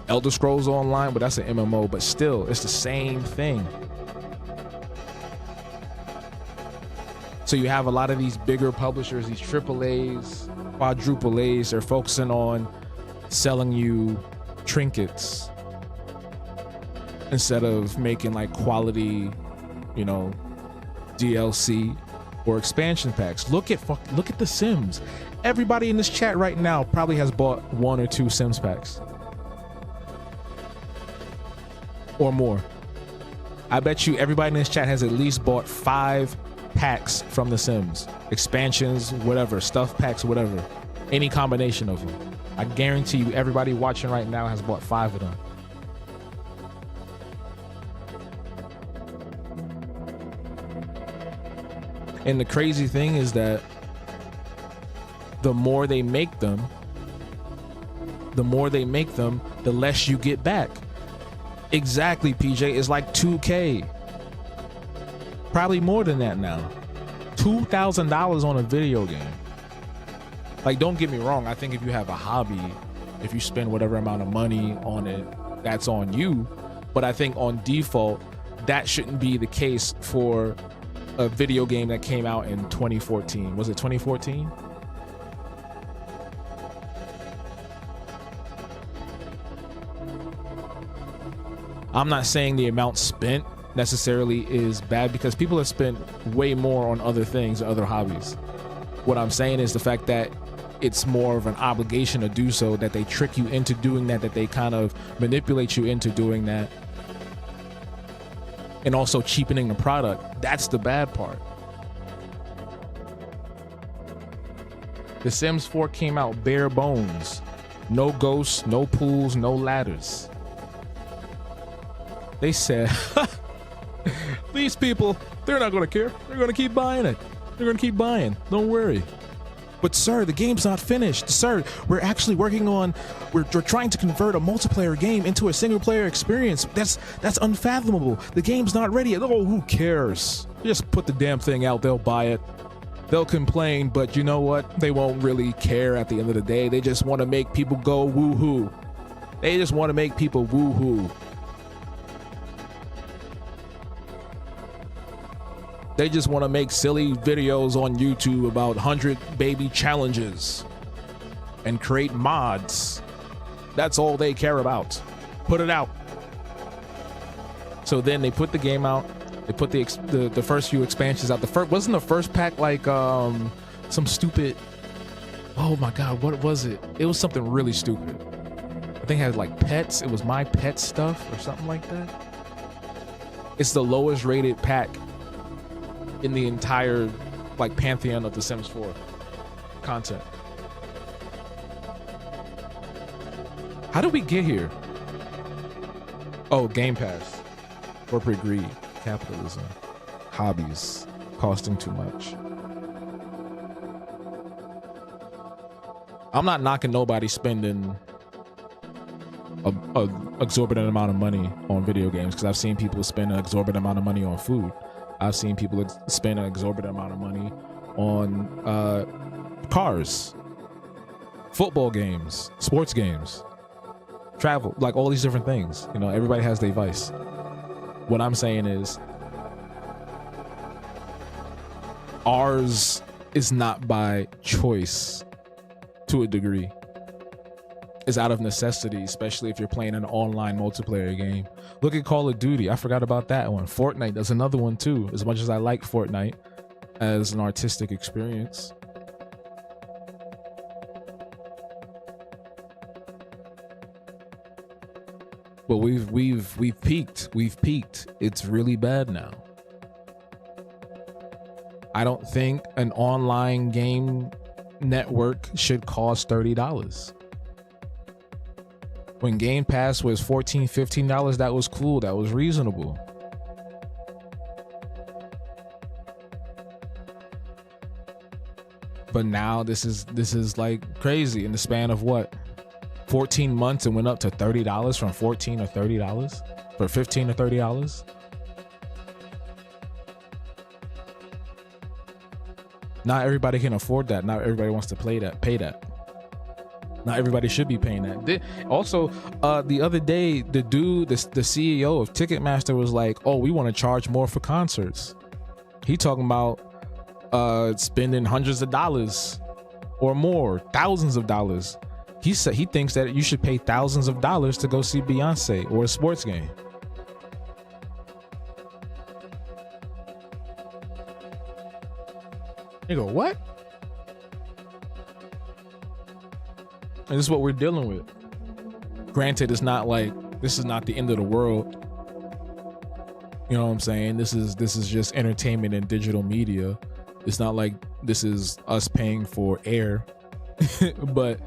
S1: Elder Scrolls Online, but that's an MMO, but still, it's the same thing. So you have a lot of these bigger publishers, these AAAs, quadruple A's, they're focusing on selling you trinkets instead of making like quality, DLC or expansion packs. Look at The Sims. Everybody in this chat right now probably has bought 1 or 2 Sims packs or more. I bet you everybody in this chat has at least bought 5 packs from The Sims, expansions, whatever, stuff packs, whatever, any combination of them. I guarantee you everybody watching right now has bought 5 of them. And the crazy thing is that the more they make them, the less you get back. Exactly, PJ. It's like 2K. Probably more than that now. $2,000 on a video game. Like, don't get me wrong. I think if you have a hobby, if you spend whatever amount of money on it, that's on you. But I think on default, that shouldn't be the case for a video game that came out in 2014. Was it 2014? I'm not saying the amount spent necessarily is bad, because people have spent way more on other things, other hobbies. What I'm saying is the fact that it's more of an obligation to do so, that they trick you into doing that they kind of manipulate you into doing that. And also cheapening the product. That's the bad part. The Sims 4 came out bare bones. No ghosts, no pools, no ladders. They said, these people, they're not going to care. They're going to keep buying it. They're going to keep buying. Don't worry. But sir, the game's not finished. Sir, we're actually working on, we're trying to convert a multiplayer game into a single player experience. That's unfathomable. The game's not ready. Oh, who cares? Just put the damn thing out. They'll buy it. They'll complain, but you know what? They won't really care at the end of the day. They just want to make people go woohoo. They just want to make people woohoo. They just want to make silly videos on YouTube about 100 baby challenges and create mods. That's all they care about. Put it out. So then they put the game out. They put the first few expansions out. Wasn't the first pack like some stupid? Oh my God, what was it? It was something really stupid. I think it had like pets. It was My Pet stuff or something like that. It's the lowest rated pack in the entire like pantheon of The Sims 4 content. How did we get here? Oh, Game Pass. Corporate greed, capitalism, hobbies, costing too much. I'm not knocking nobody spending a exorbitant amount of money on video games, because I've seen people spend an exorbitant amount of money on food. I've seen people spend an exorbitant amount of money on cars, football games, sports games, travel, like all these different things. You know, everybody has their vice. What I'm saying is, ours is not by choice to a degree. It's out of necessity, especially if you're playing an online multiplayer game. Look at Call of Duty. I forgot about that one. Fortnite, there's another one too. As much as I like Fortnite as an artistic experience, but we've peaked. We've peaked. It's really bad now. I don't think an online game network should cost $30. When Game Pass was $14, $15, that was cool. That was reasonable. But now this is like crazy. In the span of what? 14 months, and went up to $30 from $14 or $30 for $15 or $30. Not everybody can afford that. Not everybody wants to pay that. Not everybody should be paying that. Also, the other day, the CEO of Ticketmaster was like, "Oh, we want to charge more for concerts." He talking about spending hundreds of dollars or more, thousands of dollars. He said he thinks that you should pay thousands of dollars to go see Beyonce or a sports game. You go, what? And this is what we're dealing with. Granted, it's not like, this is not the end of the world. You know what I'm saying? This is just entertainment and digital media. It's not like this is us paying for air, but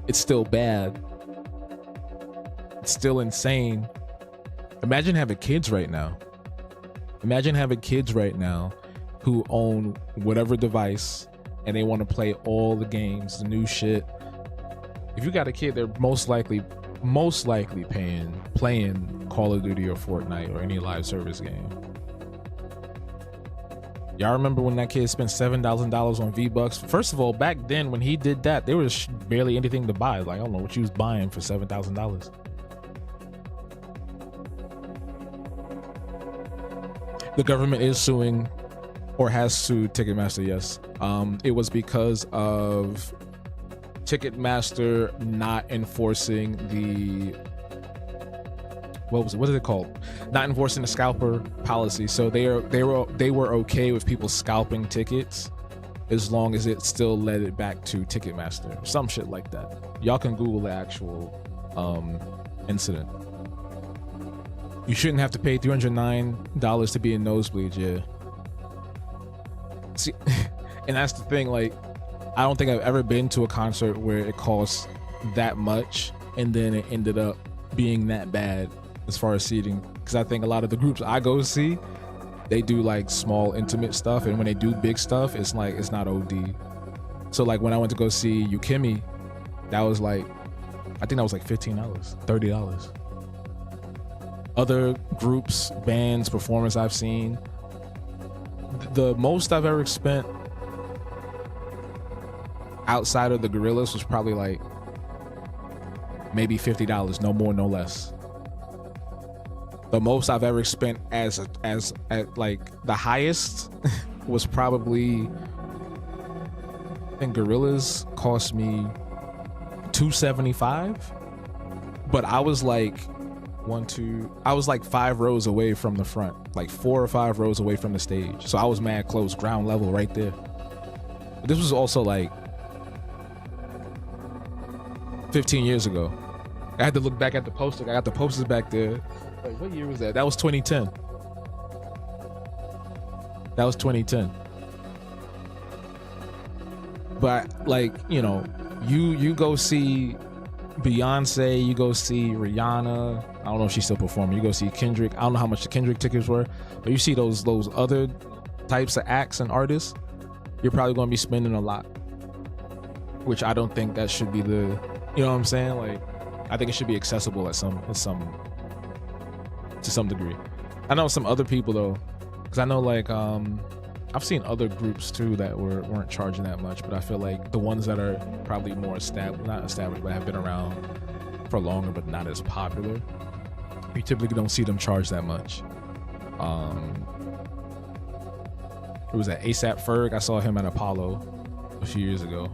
S1: it's still bad. It's still insane. Imagine having kids right now. Imagine having kids right now who own whatever device and they want to play all the games, the new shit. If you got a kid, they're most likely playing Call of Duty or Fortnite or any live service game. Y'all remember when that kid spent $7,000 on V-Bucks? First of all, back then when he did that, there was barely anything to buy. Like, I don't know what you was buying for $7,000. The government is suing, or has sued Ticketmaster, yes. It was because of Ticketmaster not enforcing the, what is it called? Not enforcing the scalper policy. So they were okay with people scalping tickets as long as it still led it back to Ticketmaster, some shit like that. Y'all can Google the actual incident. You shouldn't have to pay $309 to be in nosebleeds, yeah. See, and that's the thing, like, I don't think I've ever been to a concert where it costs that much and then it ended up being that bad as far as seating. Because I think a lot of the groups I go see, they do like small intimate stuff, and when they do big stuff, it's like, it's not OD. So like when I went to go see Yukimi, that was like, I think that was like $15, $30. Other groups, bands, performers I've seen, the most I've ever spent outside of the Gorillaz was probably like maybe $50, no more, no less. The most I've ever spent as like the highest was probably, I think Gorillas cost me $275, but I was like I was like 5 rows away from the front, like 4 or 5 rows away from the stage. So I was mad close, ground level right there. But this was also like 15 years ago. I had to look back at the poster. I got the posters back there. Like, what year was that? That was 2010. That was 2010. But like, you know, you go see Beyonce, you go see Rihanna. I don't know if she's still performing. You go see Kendrick. I don't know how much the Kendrick tickets were, but you see those other types of acts and artists, you're probably going to be spending a lot, which I don't think that should be the, you know what I'm saying? Like, I think it should be accessible to some degree. I know some other people though, because I know like I've seen other groups too that weren't charging that much, but I feel like the ones that are probably more not established, but have been around for longer, but not as popular, you typically don't see them charge that much. It was at ASAP Ferg. I saw him at Apollo a few years ago.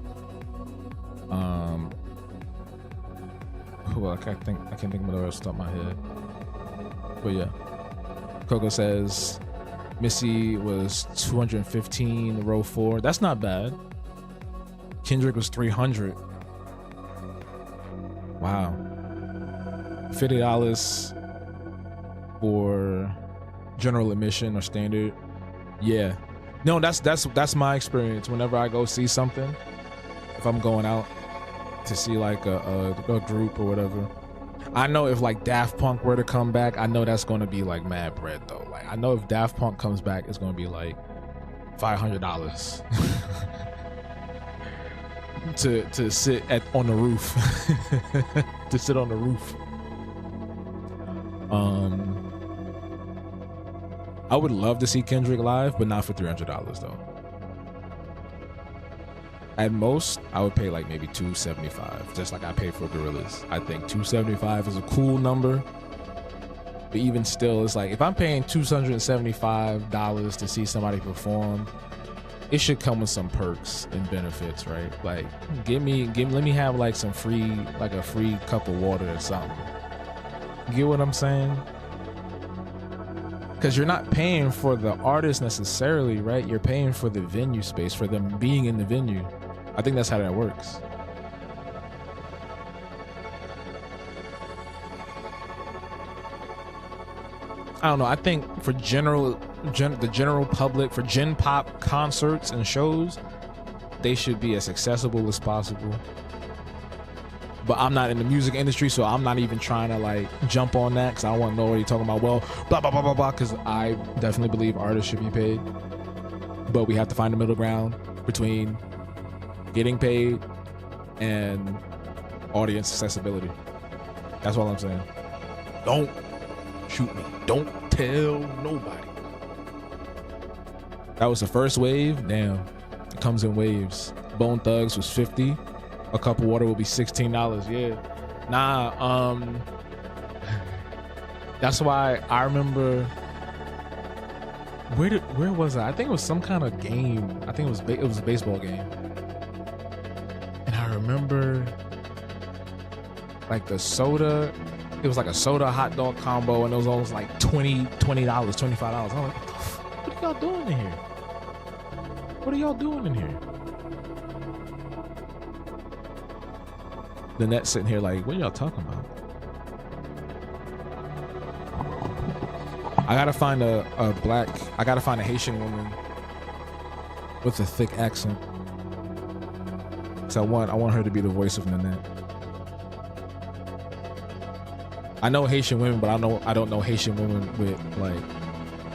S1: Well, I can't think of what else off the top of my head. But yeah, Coco says Missy was 215 row 4. That's not bad. Kendrick was 300. Wow. $50 for general admission or standard. Yeah. No, that's my experience whenever I go see something. If I'm going out to see like a group or whatever, I know if like Daft Punk were to come back, I know that's going to be like mad bread though. Like I know if Daft Punk comes back, it's going to be like $500 to sit on the roof. To sit on the roof. I would love to see Kendrick live, but not for $300 though. At most, I would pay like maybe $275, just like I paid for Gorillas. I think $275 is a cool number, but even still, it's like if I'm paying $275 to see somebody perform, it should come with some perks and benefits, right? Like, let me have like some free, like a free cup of water or something. Get what I'm saying? Because you're not paying for the artist necessarily, right? You're paying for the venue space, for them being in the venue. I think that's how that works. I don't know. I think for the general public, for Gen Pop concerts and shows, they should be as accessible as possible. But I'm not in the music industry, so I'm not even trying to like jump on that because I want to know what you're talking about. Well, blah, blah, blah, blah, blah, because I definitely believe artists should be paid. But we have to find a middle ground between getting paid and audience accessibility. That's all I'm saying. Don't shoot me. Don't tell nobody. That was the first wave. Damn. It comes in waves. Bone Thugs was 50. A cup of water will be $16. Yeah. Nah, that's why I remember where was I? I think it was some kind of game. I think it was a baseball game. And I remember like the soda, it was like a soda hot dog combo and it was almost like $20, $25. I was like, what are y'all doing in here? What are y'all doing in here? The net's sitting here like, what are y'all talking about? I gotta find a Haitian woman with a thick accent. So I want her to be the voice of Nanette. I know Haitian women, but I don't know Haitian women with like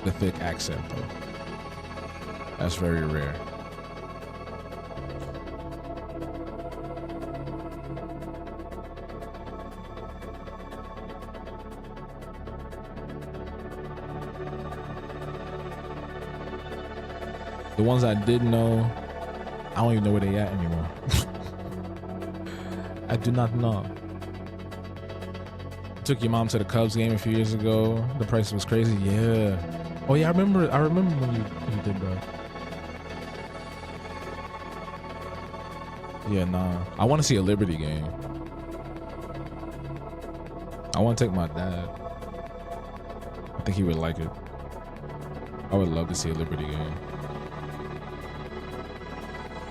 S1: the thick accent though. That's very rare. The ones I didn't know, I don't even know where they at anymore. I do not know. took your mom to the Cubs game a few years ago. The price was crazy. Yeah. Oh yeah, I remember when you did that. Yeah, nah. I want to see a Liberty game. I want to take my dad. I think he would like it. I would love to see a Liberty game.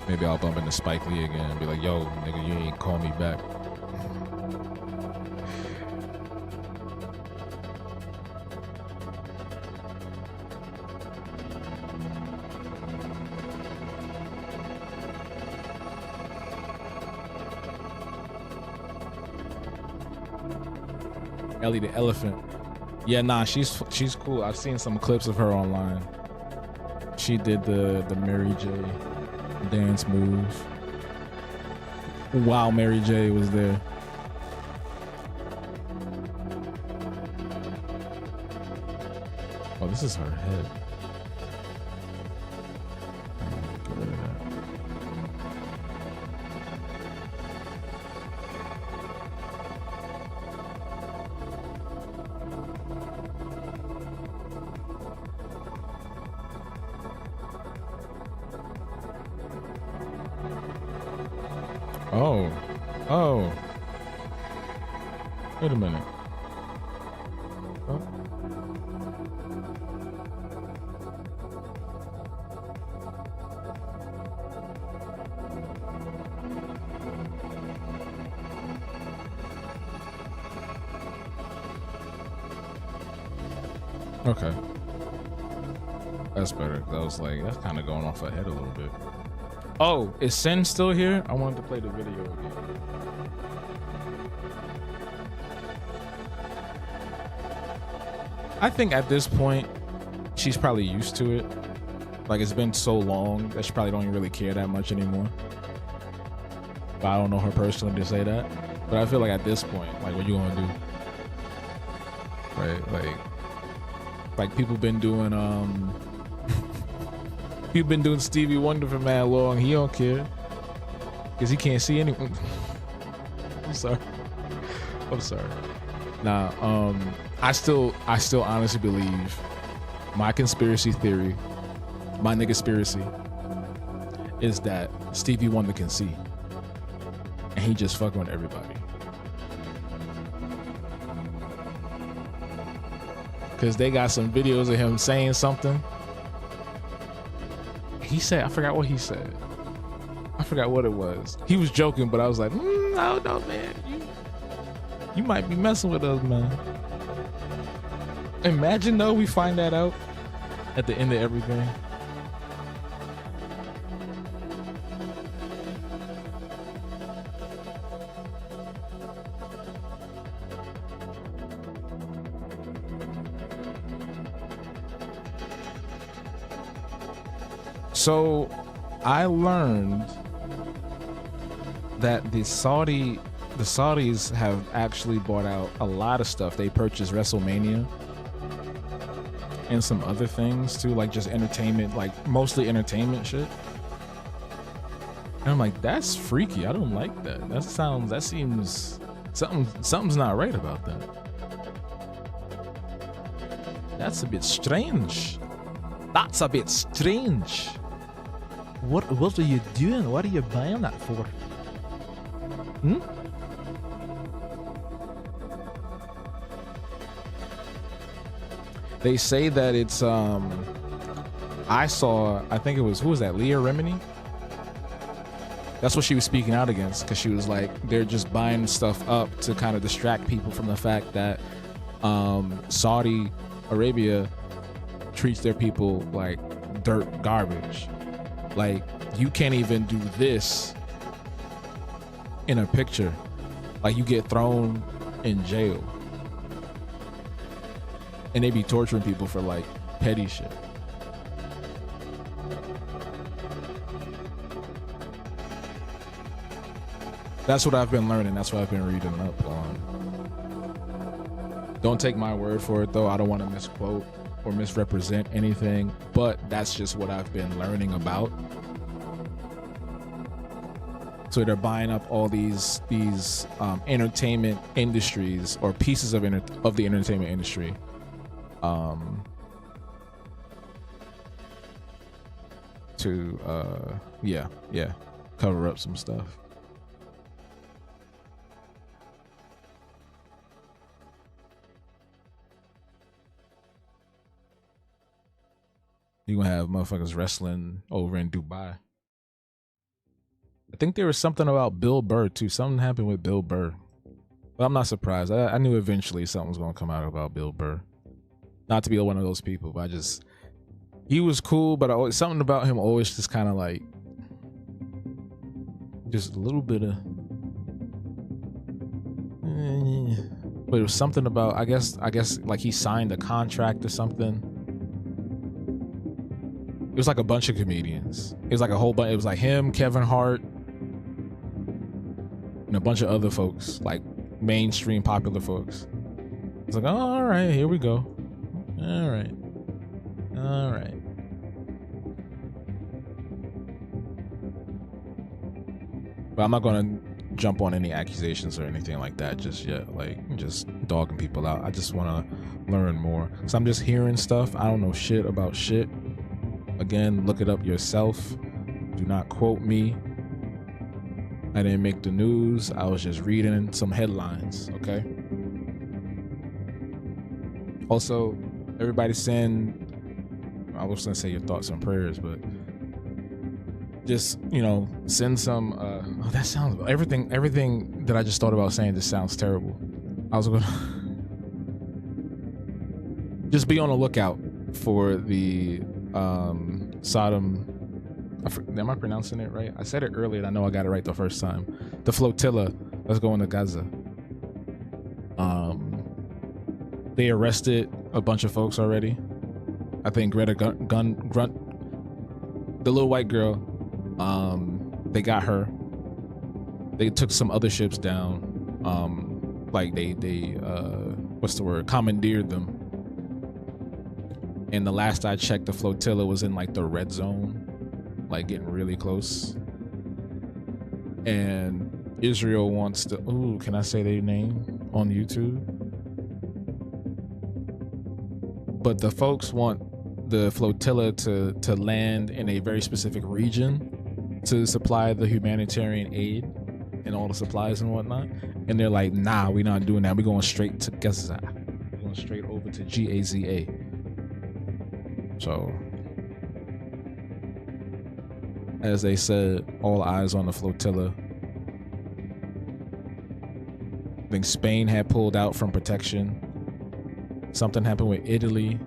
S1: Maybe I'll bump into Spike Lee again and be like, yo, nigga, you ain't call me back. Ellie the Elephant. Yeah, nah, she's cool. I've seen some clips of her online. She did the Mary J dance move while Mary J was there. Oh, this is her head. Get rid of that. Oh. Wait a minute. Oh. Okay. That's better. That was like, that's kind of going off ahead a little bit. Oh, is Sin still here? I wanted to play the video again. I think at this point, she's probably used to it. Like, it's been so long that she probably don't even really care that much anymore. But I don't know her personally to say that. But I feel like at this point, like, what you gonna do? Right? Like people been doing, people been doing Stevie Wonder for mad long. He don't care. Because he can't see anyone. I'm sorry. Nah, I still honestly believe my conspiracy theory, my niggaspiracy, is that Stevie Wonder can see. And he just fucking with everybody. Cause they got some videos of him saying something. He said, I forgot what he said. I forgot what it was. He was joking, but I was like, I don't know, man. You might be messing with us, man. Imagine though we find that out at the end of everything. So I learned that the Saudis have actually bought out a lot of stuff. They purchased WrestleMania and some other things too, like just entertainment, like mostly entertainment shit. And I'm like, that's freaky. I don't like that. That seems something's not right about that. That's a bit strange. That's a bit strange. What are you doing? What are you buying that for? They say that it's I think it was, who was that, Leah Remini? That's what she was speaking out against, because she was like, they're just buying stuff up to kind of distract people from the fact that Saudi Arabia treats their people like dirt garbage. Like, you can't even do this in a picture. Like, you get thrown in jail. And they be torturing people for like petty shit. That's what I've been learning. That's what I've been reading up on. Don't take my word for it though. I don't want to misquote or misrepresent anything, but that's just what I've been learning about. So they're buying up all these entertainment industries or pieces of the entertainment industry, to cover up some stuff. You gonna have motherfuckers wrestling over in Dubai. I think there was something about Bill Burr too. Something happened with Bill Burr. But I'm not surprised. I knew eventually something was gonna come out about Bill Burr. Not to be one of those people, but he was cool, but something about him always just kind of like, just a little bit of, but it was something about, I guess like he signed a contract or something. It was like a bunch of comedians. It was like a whole bunch. It was like him, Kevin Hart, and a bunch of other folks, like mainstream popular folks. It's like, oh, all right, here we go. All right. But I'm not gonna jump on any accusations or anything like that just yet. Like, just dogging people out. I just want to learn more. So I'm just hearing stuff. I don't know shit about shit. Again, look it up yourself. Do not quote me. I didn't make the news. I was just reading some headlines, okay? Also, everybody send, I was gonna say your thoughts and prayers, but just, send some, that sounds, everything that I just thought about saying just sounds terrible. I was gonna, just be on the lookout for the, Sodom, am I pronouncing it right? I said it earlier and I know I got it right the first time. The flotilla that's going to Gaza. They arrested a bunch of folks already. I think Greta Grunt, the little white girl, they got her. They took some other ships down. Like they what's the word? Commandeered them. And the last I checked, the flotilla was in like the red zone, like getting really close. And Israel wants to, can I say their name on YouTube? But the folks want the flotilla to land in a very specific region to supply the humanitarian aid and all the supplies and whatnot. And they're like, nah, we're not doing that. We're going straight to Gaza. We're going straight over to Gaza. So, as they said, all eyes on the flotilla. I think Spain had pulled out from protection. Something happened with Italy.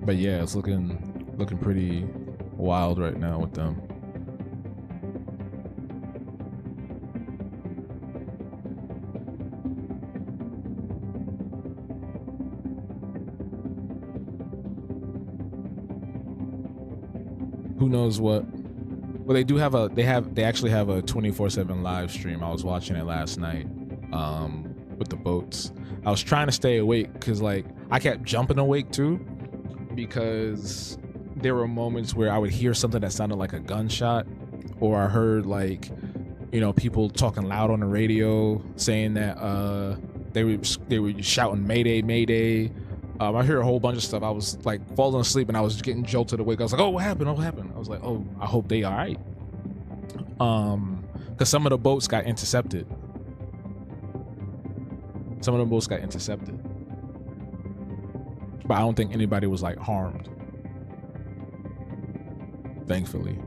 S1: But yeah, it's looking pretty wild right now with them. Who knows what? Well, they actually have a 24/7 live stream. I was watching it last night with the boats. I was trying to stay awake because like I kept jumping awake too, because there were moments where I would hear something that sounded like a gunshot, or I heard like, people talking loud on the radio saying that they were shouting Mayday, Mayday. I hear a whole bunch of stuff. I was like falling asleep and I was getting jolted awake. I was like, oh, what happened? I was like, oh, I hope they all right. Because some of the boats got intercepted. But I don't think anybody was like harmed. Thankfully.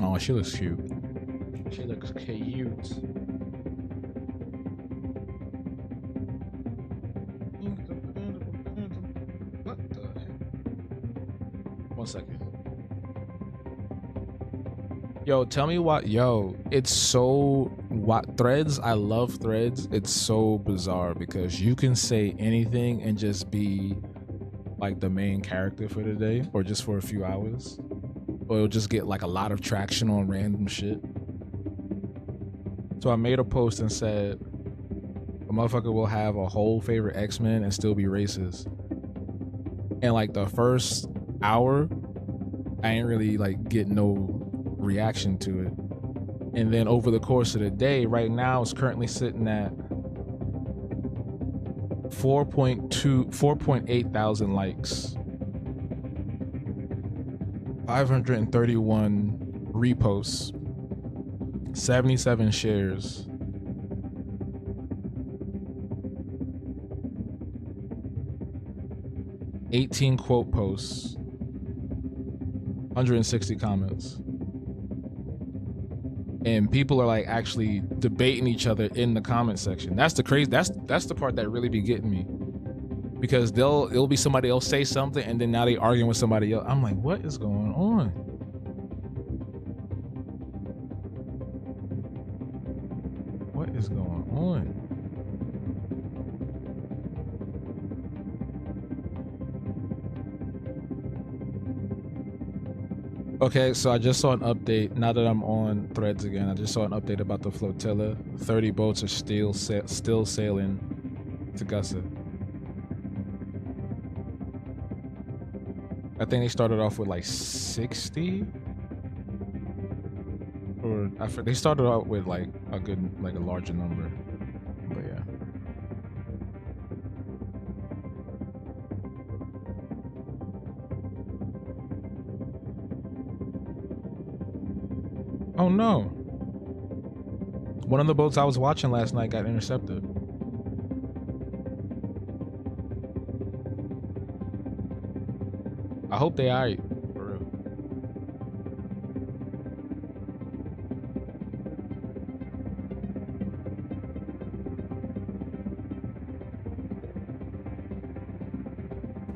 S1: Oh, she looks cute. She looks cute. What the heck? 1 second. Yo, tell me what. Yo, it's so what threads. I love threads. It's so bizarre because you can say anything and just be like the main character for the day or just for a few hours, or it'll just get like a lot of traction on random shit. So I made a post and said a motherfucker will have a whole favorite X-Men and still be racist. And like the first hour, I ain't really like get no reaction to it. And then over the course of the day, right now it's currently sitting at 4.8 thousand likes, 531 reposts, 77 shares, 18 quote posts, 160 comments. And people are like actually debating each other in the comment section. That's the crazy. That's the part that really be getting me, because it'll be somebody else say something and then now they arguing with somebody else. I'm like, what is going on? What is going on? Okay, so I just saw an update. Now that I'm on Threads again, I just saw an update about the flotilla. 30 boats are still sailing to Gussa. I think they started off with like 60, or they started out with like a larger number. But yeah. Oh no. One of the boats I was watching last night got intercepted. I hope they alright, for real.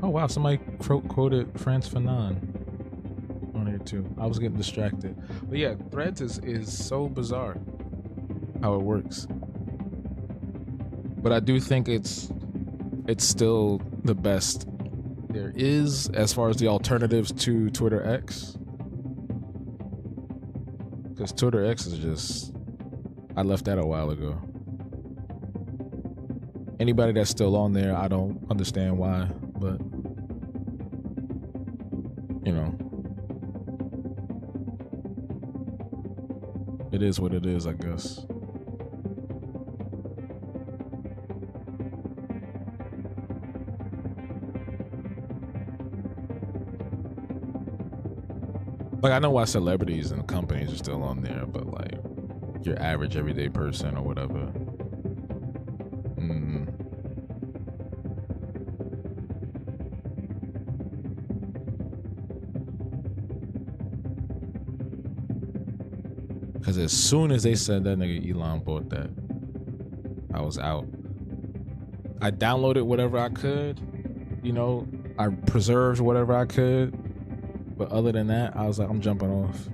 S1: Oh wow, somebody quoted Frantz Fanon on here too. I was getting distracted. But yeah, Threads is so bizarre how it works. But I do think it's still the best there is as far as the alternatives to Twitter X. Because Twitter X is just, I left that a while ago. Anybody that's still on there, I don't understand why, but you know, it is what it is, I guess. Like, I know why celebrities and companies are still on there, but like your average everyday person or whatever. Because as soon as they said that nigga Elon bought that, I was out. I downloaded whatever I could, you know, I preserved whatever I could. But other than that, I was like, I'm jumping off.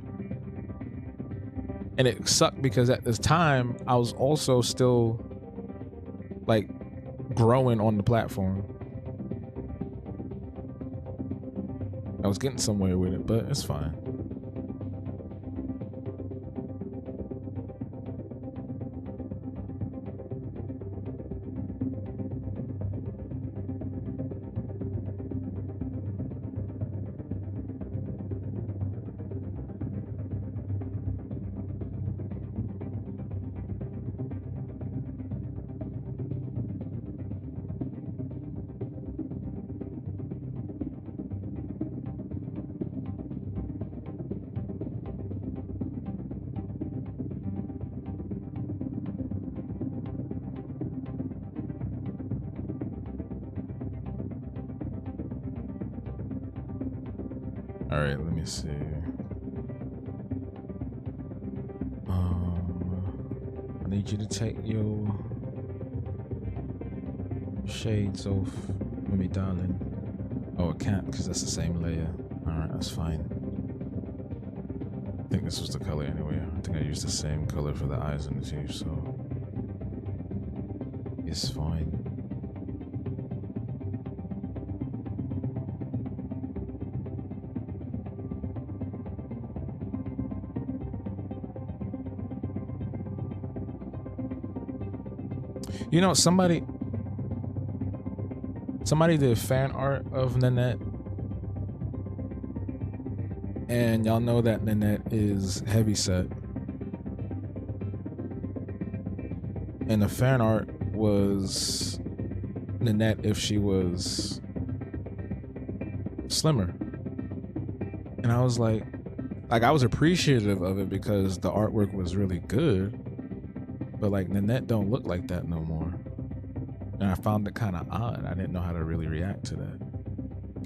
S1: And it sucked because at this time, I was also still like growing on the platform. I was getting somewhere with it, but it's fine. All right, let me see. need you to take your shades off with me, darling. Oh, it can't because that's the same layer. Alright, that's fine. I think this was the color anyway. I think I used the same color for the eyes and the teeth, so it's fine. You know, somebody did fan art of Nanette, and y'all know that Nanette is heavyset, and the fan art was Nanette if she was slimmer, and I was like I was appreciative of it because the artwork was really good. But like Nanette don't look like that no more. And I found it kind of odd. I didn't know how to really react to that.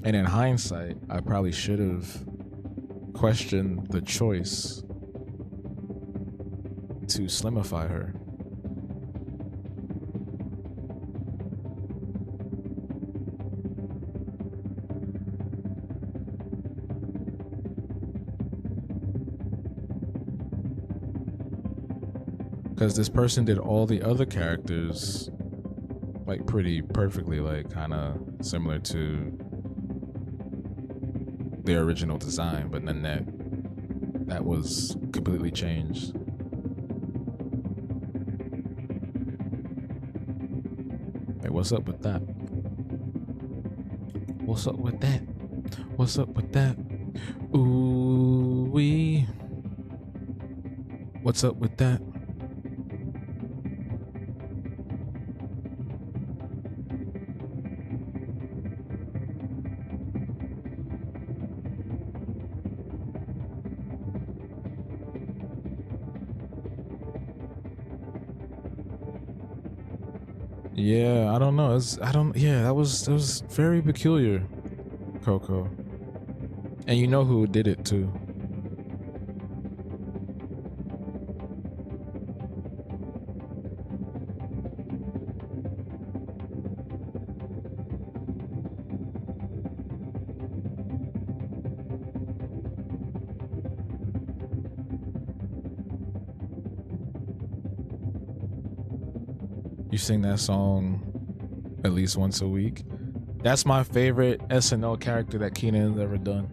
S1: And in hindsight, I probably should have questioned the choice to slimify her. Because this person did all the other characters like pretty perfectly, like kind of similar to their original design, but then that was completely changed. Hey, what's up with that? What's up with that? What's up with that? Ooh wee. What's up with that? Yeah, I don't know. Yeah, that was very peculiar, Coco. And you know who did it too. You sing that song at least once a week. That's my favorite SNL character that Keenan's ever done.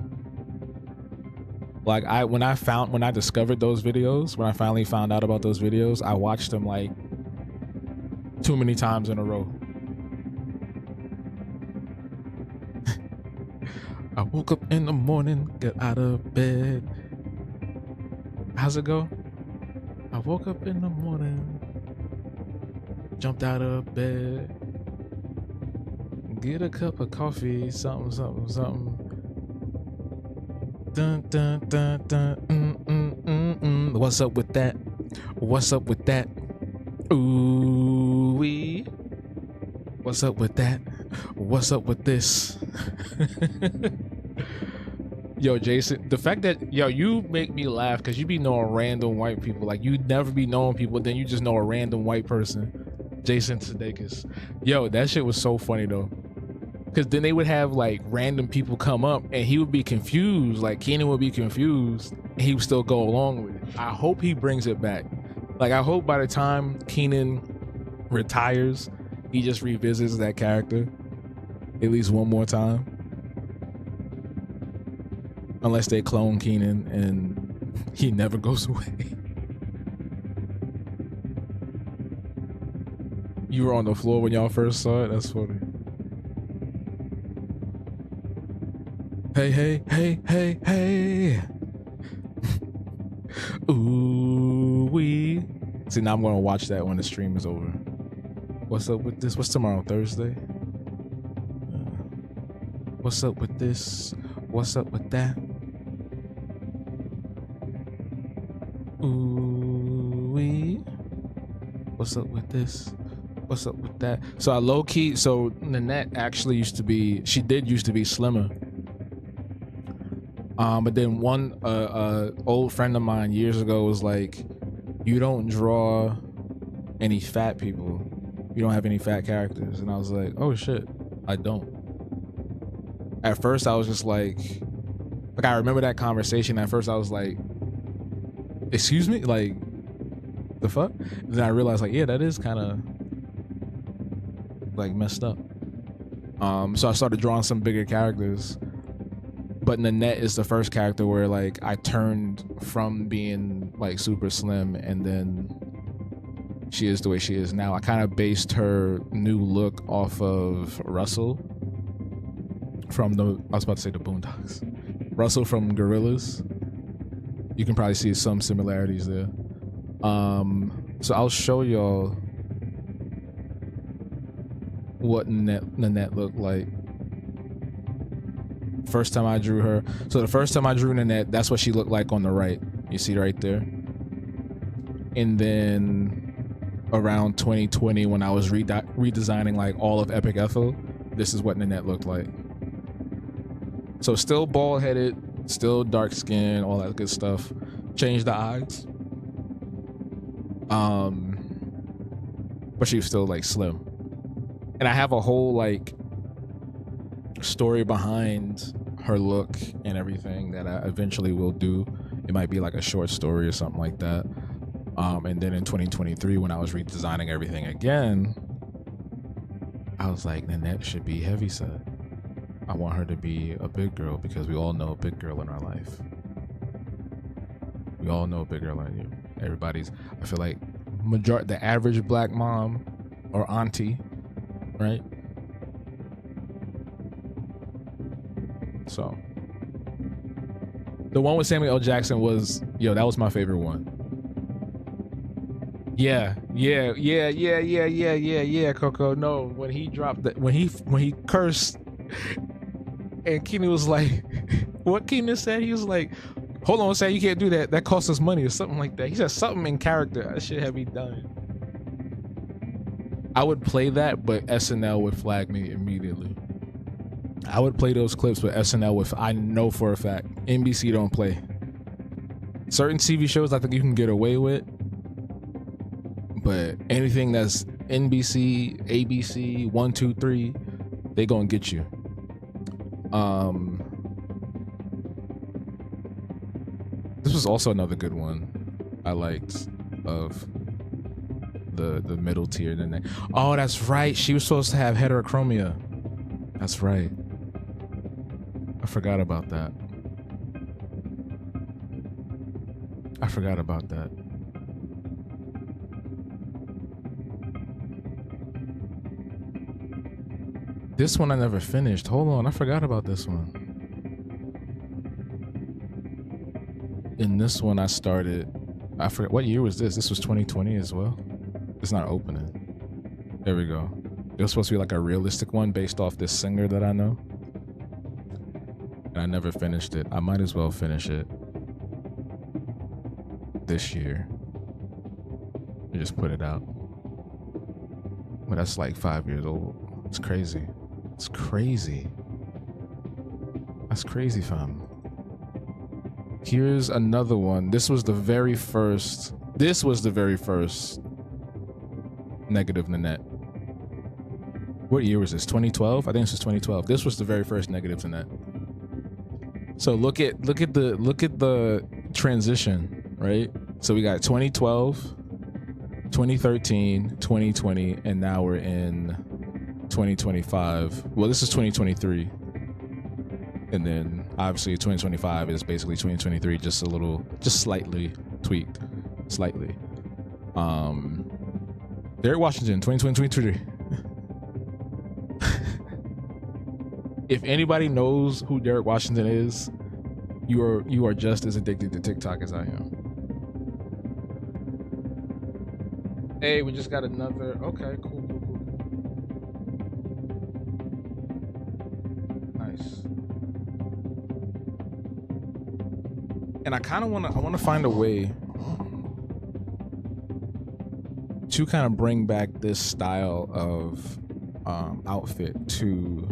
S1: Like when I discovered those videos, when I finally found out about those videos, I watched them like too many times in a row. I woke up in the morning, get out of bed. How's it go? I woke up in the morning, jumped out of bed, get a cup of coffee, something. Dun dun dun dun. What's up with that? What's up with that? Ooh wee. What's up with that? What's up with this? Yo, Jason, the fact that you make me laugh because you be knowing random white people. Like you never be knowing people, then you just know a random white person. Jason Sudeikis. Yo, that shit was so funny though. Cause then they would have like random people come up and he would be confused. Like Keenan would be confused and he would still go along with it. I hope he brings it back. Like I hope by the time Keenan retires, he just revisits that character at least one more time. Unless they clone Keenan and he never goes away. You were on the floor when y'all first saw it? That's funny. Hey. Ooh wee. See, now I'm gonna watch that when the stream is over. What's up with this? What's tomorrow? Thursday? What's up with this? What's up with that? Ooh wee. What's up with this? What's up with that? So I low key. So Nanette actually used to be slimmer. But then one old friend of mine years ago was like, "You don't draw any fat people. You don't have any fat characters. And I was like, oh shit, I don't. At first I was just like I remember that conversation. At first I was like, excuse me, like the fuck? Then I realized like, yeah, that is kind of like messed up. So I started drawing some bigger characters, but Nanette is the first character where like I turned from being like super slim, and then she is the way she is now. I kind of based her new look off of Russell from I was about to say the Boondocks. Russell from Gorillaz. You can probably see some similarities there. So I'll show y'all what Nanette looked like. First time I drew her. So the first time I drew Nanette, that's what she looked like on the right. You see right there. And then around 2020, when I was redesigning like all of Epic Ethel, this is what Nanette looked like. So still bald-headed, still dark skin, all that good stuff. Changed the eyes. But she was still like slim. And I have a whole like story behind her look and everything that I eventually will do. It might be like a short story or something like that. And then in 2023, when I was redesigning everything again, I was like, Nanette should be heavyset. I want her to be a big girl, because we all know a big girl in our life. We all know a big girl in you. I feel like the average black mom or auntie, right? So the one with Samuel L. Jackson was, that was my favorite one. Yeah, Coco. No, when he dropped that, when he cursed, and Keenan was like, what Keenan said? He was like, hold on, Sam, you can't do that. That costs us money or something like that. He said something in character. That shit had me dying. I would play that, but SNL would flag me immediately. I would play those clips, but SNL I know for a fact, NBC don't play. Certain TV shows I think you can get away with, but anything that's NBC, ABC, 1, 2, 3, they gonna get you. This was also another good one I liked of the middle tier. Oh, that's right. She was supposed to have heterochromia. That's right. I forgot about that. This one I never finished. Hold on, I forgot about this one. In this one I started, I forget, what year was this? This was 2020 as well? It's not opening. There we go. It was supposed to be like a realistic one based off this singer that I know. And I never finished it. I might as well finish it this year. I just put it out. But that's like 5 years old. It's crazy. It's crazy. That's crazy, fam. Here's another one. This was the very first negative Nanette. What year was this? 2012? I think this was 2012. This was the very first negative Nanette. So look at the transition, right? So we got 2012, 2013, 2020, and now we're in 2025. Well, this is 2023. And then obviously 2025 is basically 2023, just slightly tweaked. Slightly. Derek Washington, 2023. If anybody knows who Derek Washington is, you are just as addicted to TikTok as I am. Hey, we just got another. Okay, cool. Nice. And I kind of want to find a way to kind of bring back this style of outfit to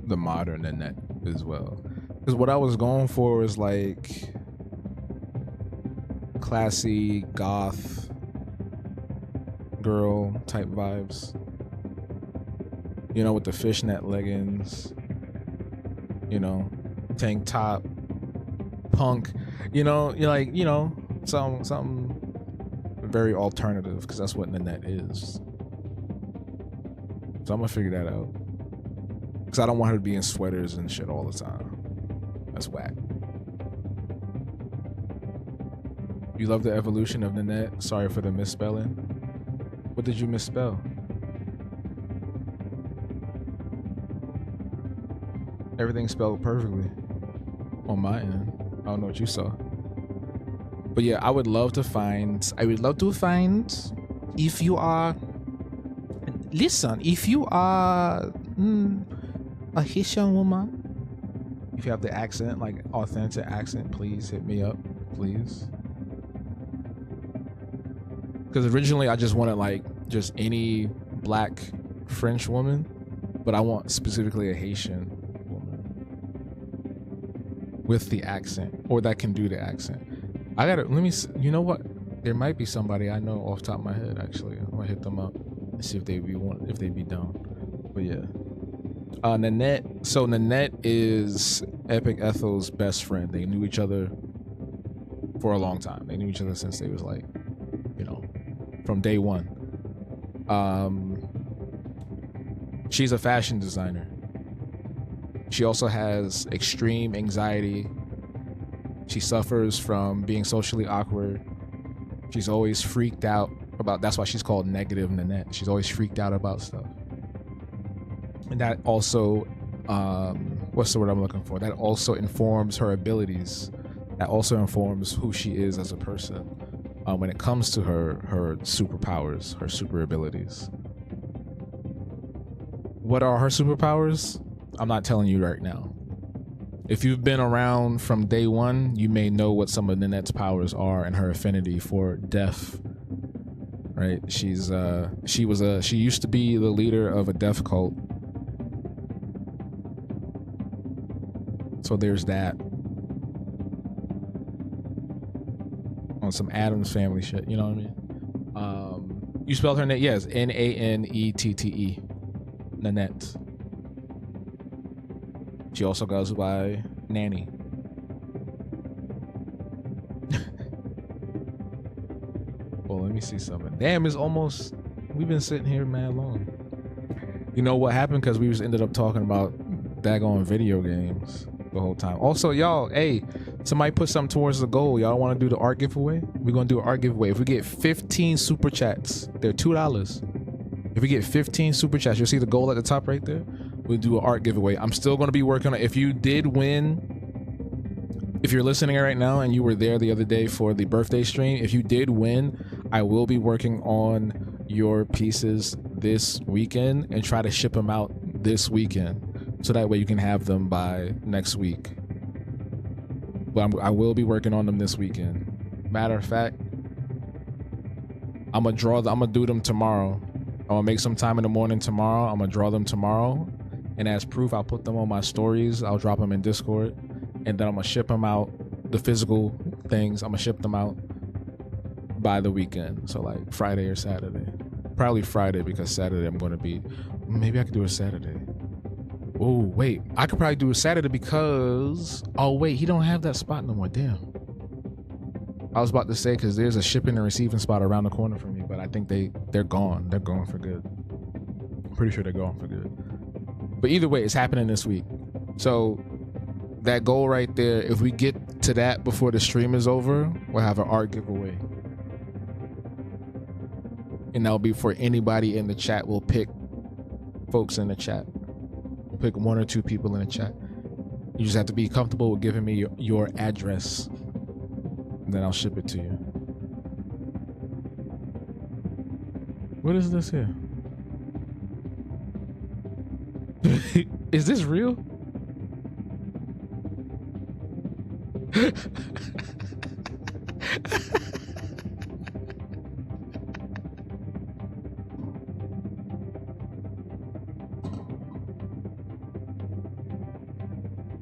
S1: the modern Nanette as well. Because what I was going for was like classy, goth, girl type vibes. You know, with the fishnet leggings, you know, tank top, punk, you know, you're like, you know, something very alternative, because that's what Nanette is. So I'm gonna figure that out, because I don't want her to be in sweaters and shit all the time. That's whack. You love the evolution of Nanette. Sorry for the misspelling. What did you misspell? Everything spelled perfectly on my end. I don't know what you saw. But yeah, I would love to find if you are, listen, if you are a Haitian woman, if you have the accent, like authentic accent, please hit me up, please. Because originally I just wanted like just any black French woman, but I want specifically a Haitian woman with the accent, or that can do the accent. I gotta, let me, you know what? There might be somebody I know off the top of my head, actually. I'm gonna hit them up and see if they be down. But yeah. Nanette, so Nanette is Epic Ethel's best friend. They knew each other for a long time. They knew each other since they was like, you know, from day one. She's a fashion designer. She also has extreme anxiety. She suffers from being socially awkward. She's always freaked out about, that's why she's called Negative Nanette. She's always freaked out about stuff. And that also, what's the word I'm looking for? That also informs her abilities. That also informs who she is as a person when it comes to her superpowers, her super abilities. What are her superpowers? I'm not telling you right now. If you've been around from day one, you may know what some of Nanette's powers are and her affinity for death. Right? She used to be the leader of a death cult. So there's that. On some Addams Family shit, you know what I mean? You spelled her name, yes, Nanette. Nanette. She also goes by Nanny. Well, let me see something. Damn, it's almost, we've been sitting here mad long. You know what happened? Because we just ended up talking about daggone video games the whole time. Also, y'all, hey, somebody put something towards the goal. Y'all want to do the art giveaway? We're going to do an art giveaway. If we get 15 super chats, they're $2. If we get 15 super chats, you'll see the goal at the top right there. We'll do an art giveaway. I'm still going to be working on it. If you did win, if you're listening right now and you were there the other day for the birthday stream, if you did win, I will be working on your pieces this weekend and try to ship them out this weekend, so that way you can have them by next week. But I will be working on them this weekend. Matter of fact, I'm gonna do them tomorrow. I'm gonna make some time in the morning tomorrow. I'm gonna draw them tomorrow, and as proof, I'll put them on my stories. I'll drop them in Discord, and then I'm gonna ship them out. The physical things, I'm gonna ship them out by the weekend. So like Friday or Saturday. Probably Friday, because Saturday I'm gonna be, maybe I could do a Saturday. Oh wait, I could probably do a Saturday because, oh wait, he don't have that spot no more. Damn. I was about to say, because there's a shipping and receiving spot around the corner from me, but I think they're gone. They're gone for good. I'm pretty sure they're gone for good. But either way, it's happening this week. So that goal right there, if we get to that before the stream is over, we'll have an art giveaway. And that'll be for anybody in the chat. We'll pick folks in the chat. We'll pick 1 or 2 people in the chat. You just have to be comfortable with giving me your address, and then I'll ship it to you. What is this here? Is this real?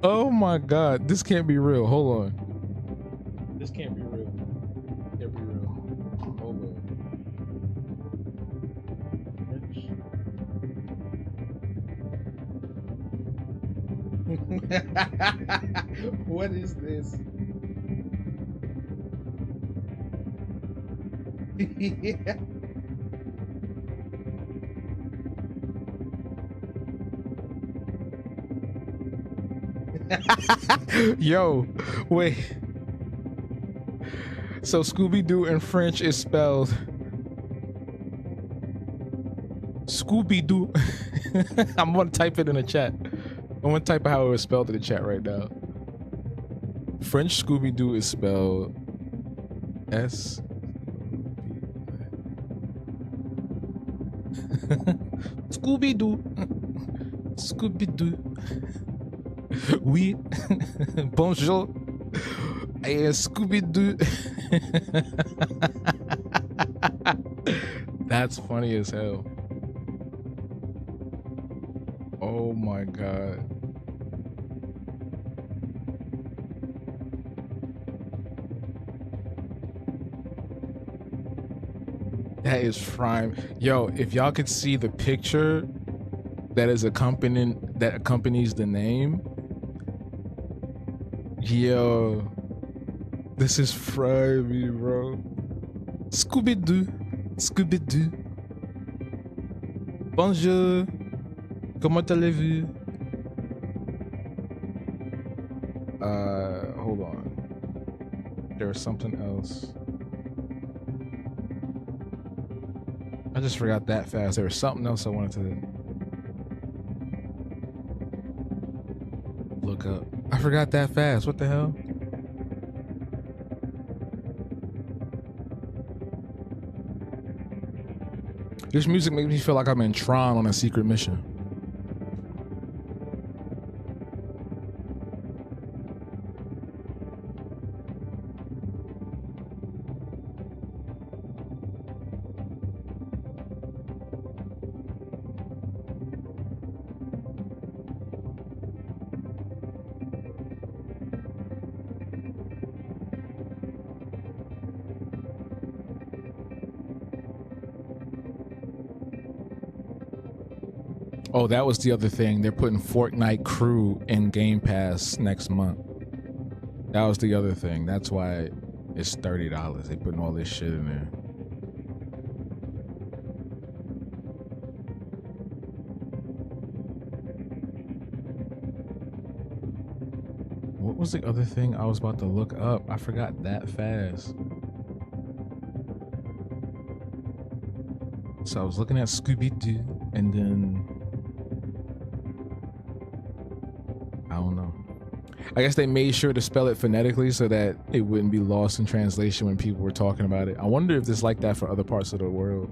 S1: Oh my God, this can't be real. Hold on. This can't be real. Can't be real. Hold on. What is this? Yo, wait. So Scooby-Doo in French is spelled Scooby-Doo. I'm gonna type it in the chat. I'm gonna type how it was spelled in the chat right now. French Scooby-Doo is spelled S. Scooby-Doo. Scooby-Doo. Oui. Bonjour. Hey, Scooby-Doo. That's funny as hell. Oh my god. That is prime. Yo, if y'all could see the picture that accompanies the name. Yo, this is prime, bro. Scooby-Doo. Scooby-Doo. Bonjour. Comment allez-vous? Hold on. There was something else. I just forgot that fast. There was something else I wanted to look up. I forgot that fast. What the hell? This music makes me feel like I'm in Tron on a secret mission. Oh, that was the other thing. They're putting Fortnite Crew in Game Pass next month. That was the other thing. That's why it's $30. They putting all this shit in there. What was the other thing I was about to look up? I forgot that fast. So I was looking at Scooby-Doo and then I don't know. I guess they made sure to spell it phonetically so that it wouldn't be lost in translation when people were talking about it. I wonder if it's like that for other parts of the world.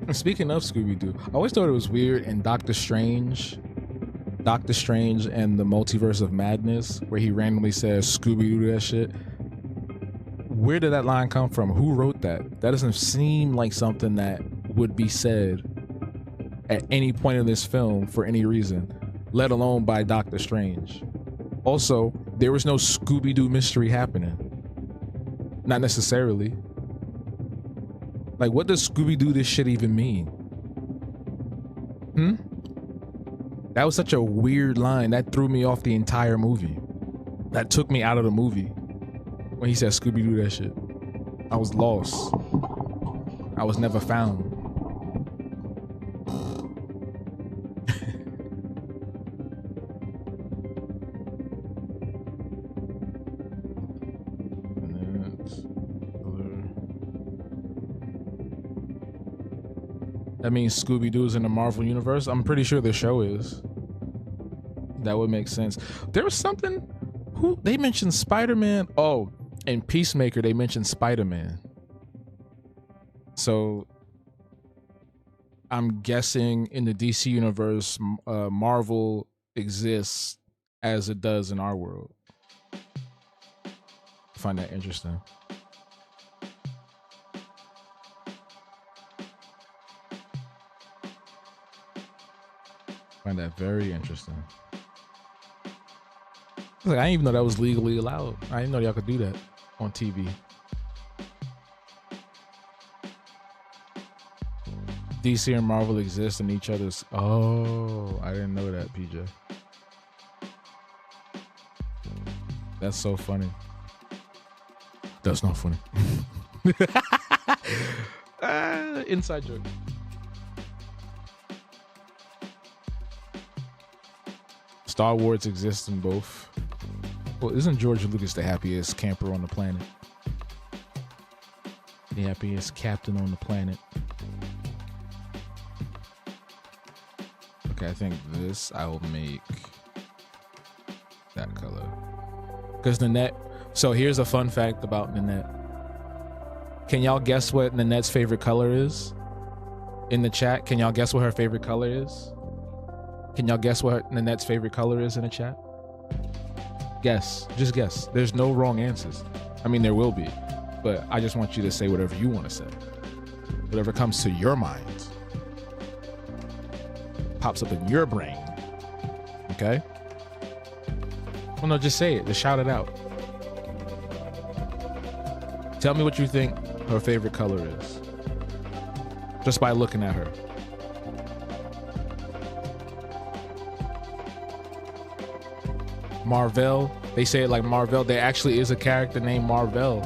S1: And speaking of Scooby-Doo, I always thought it was weird in Doctor Strange and the Multiverse of Madness, where he randomly says Scooby-Doo that shit. Where did that line come from? Who wrote that? That doesn't seem like something that would be said at any point in this film for any reason, let alone by Doctor Strange. Also, there was no Scooby-Doo mystery happening. Not necessarily. Like, what does Scooby-Doo this shit even mean? That was such a weird line. That threw me off the entire movie. That took me out of the movie. When he said Scooby-Doo that shit, I was lost. I was never found. That means Scooby-Doo is in the Marvel Universe? I'm pretty sure the show is. That would make sense. There was something... Who they mentioned Spider-Man? Oh, in Peacemaker, they mentioned Spider-Man. So I'm guessing in the DC universe, Marvel exists as it does in our world. I find that interesting. I find that very interesting. Like, I didn't even know that was legally allowed. I didn't know y'all could do that on TV. DC and Marvel exist in each other's. Oh, I didn't know that, PJ. That's so funny. That's not funny. Inside joke. Star Wars exists in both. Well, isn't George Lucas the happiest camper on the planet? The happiest captain on the planet. Okay, I think this I will make that color. Because Nanette. So here's a fun fact about Nanette. Can y'all guess what Nanette's favorite color is? In the chat, can y'all guess what her favorite color is? Can y'all guess what Nanette's favorite color is in the chat? Guess. Just guess. There's no wrong answers. I mean, there will be. But I just want you to say whatever you want to say. Whatever comes to your mind. Pops up in your brain. Okay? Well, no, just say it. Just shout it out. Tell me what you think her favorite color is. Just by looking at her. Marvel. They say it like Marvel. There actually is a character named Marvel.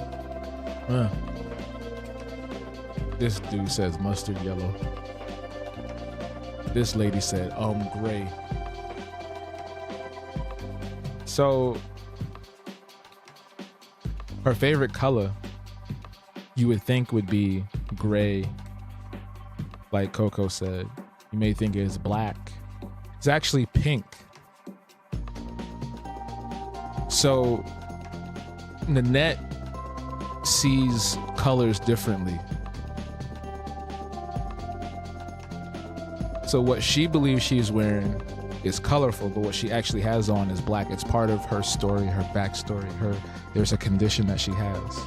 S1: This dude says mustard yellow. This lady said, gray. So, her favorite color, you would think would be gray. Like Coco said, you may think it's black. It's actually pink. So, Nanette sees colors differently. So what she believes she's wearing is colorful, but what she actually has on is black. It's part of her story, her backstory. There's a condition that she has.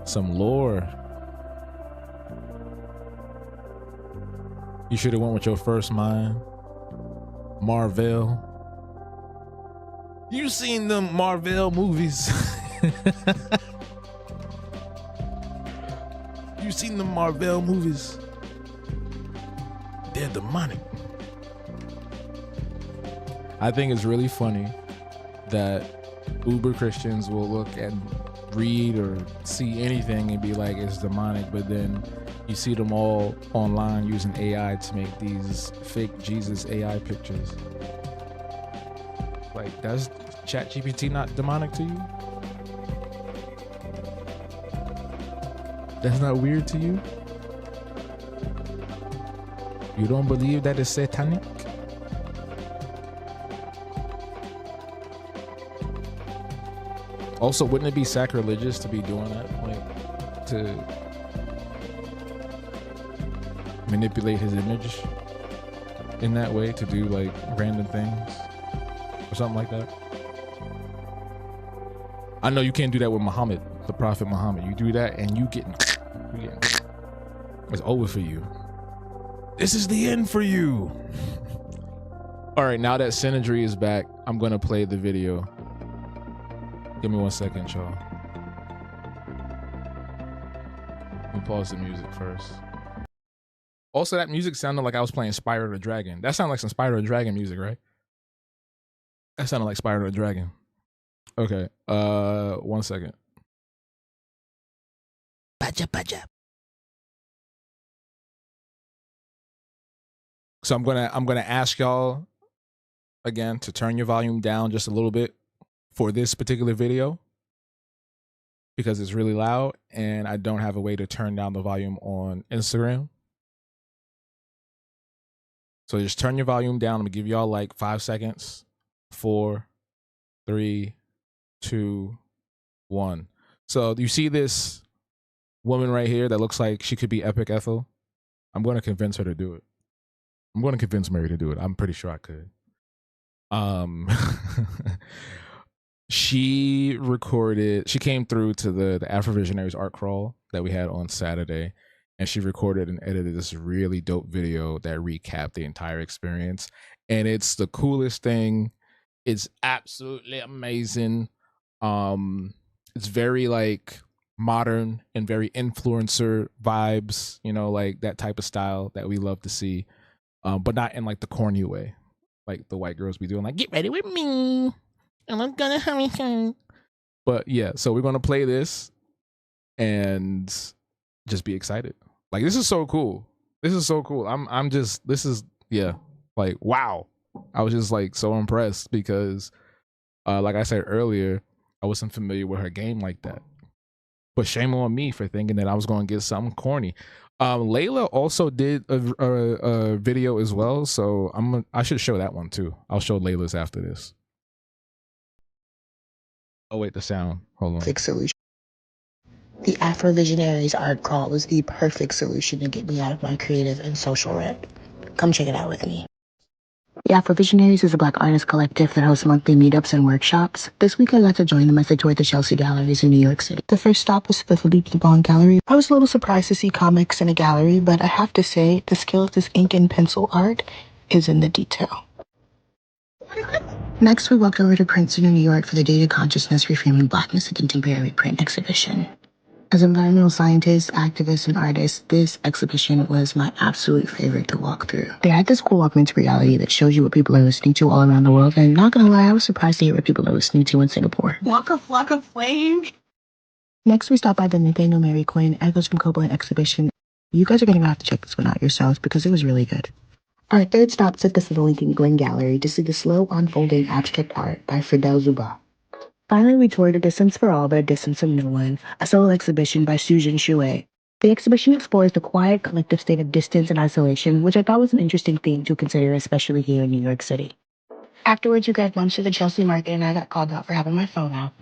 S1: Some lore. You should have went with your first mind. Marvel. You seen them Marvel movies? You seen the Marvel movies? They're demonic. I think it's really funny that uber Christians will look and read or see anything and be like it's demonic, but then you see them all online using AI to make these fake Jesus AI pictures. Like, does ChatGPT not demonic to you? That's not weird to you? You don't believe that it's satanic? Also, wouldn't it be sacrilegious to be doing that? Like, to manipulate his image in that way, to do like random things or something like that? I know you can't do that with Muhammad, the Prophet Muhammad. You do that and you getting it's over for you. This is the end for you. All right, now that Synergy is back, I'm gonna play the video. Give me 1 second, y'all. Let me pause the music first. Also, that music sounded like I was playing Spyro the Dragon. That sounded like some Spyro the Dragon music, right? That sounded like Spyro the Dragon. Okay, 1 second. Baja. So I'm gonna ask y'all again to turn your volume down just a little bit for this particular video because it's really loud and I don't have a way to turn down the volume on Instagram. So just turn your volume down. I'm gonna give y'all like 5 seconds. 4, 3, 2, 1. So you see this woman right here that looks like she could be Epic Ethel? I'm going to convince her to do it. I'm going to convince Mary to do it. I'm pretty sure I could. She came through to the Afrovisionaries art crawl that we had on Saturday, and she recorded and edited this really dope video that recapped the entire experience. and it's the coolest thing. It's absolutely amazing. It's very like modern and very influencer vibes, you know, like that type of style that we love to see, but not in like the corny way, like the white girls be doing, like get ready with me, and I'm gonna have fun. But yeah, so we're gonna play this and just be excited. Like this is so cool. This is so cool. I'm just this is yeah, like wow. I was just like so impressed because like I said earlier, I wasn't familiar with her game like that. But shame on me for thinking that I was going to get something corny. Layla also did a video as well, so I should show that one too. I'll show Layla's after this. Oh wait, the sound. Hold on.
S2: Perfect solution. The Afro Visionaries art crawl was the perfect solution to get me out of my creative and social rut. Come check it out with me. The Afro Visionaries is a Black artist collective that hosts monthly meetups and workshops. This week I got to join them as they toured the Chelsea galleries in New York City. The first stop was the Philippe Lebon Gallery. I was a little surprised to see comics in a gallery, but I have to say the skill of this ink and pencil art is in the detail. Next, we walked over to Princeton in New York for the Data Consciousness Reframing Blackness in Contemporary Print exhibition. As environmental scientists, activists, and artists, this exhibition was my absolute favorite to walk through. They had this cool augmented reality that shows you what people are listening to all around the world, and not gonna lie, I was surprised to hear what people are listening to in Singapore. Waka Flame! Next, we stopped by the Nathaniel Mary Quinn Echoes from Copeland exhibition. You guys are gonna have to check this one out yourselves because it was really good. Our third stop took us to the Lincoln Glen Gallery to see the slow unfolding abstract art by Fidel Zuba. Finally, we toured A Distance for All, but A Distance from No One, a solo exhibition by Susan Shuei. The exhibition explores the quiet, collective state of distance and isolation, which I thought was an interesting theme to consider, especially here in New York City. Afterwards, we grabbed lunch at the Chelsea Market, and I got called out for having my phone out.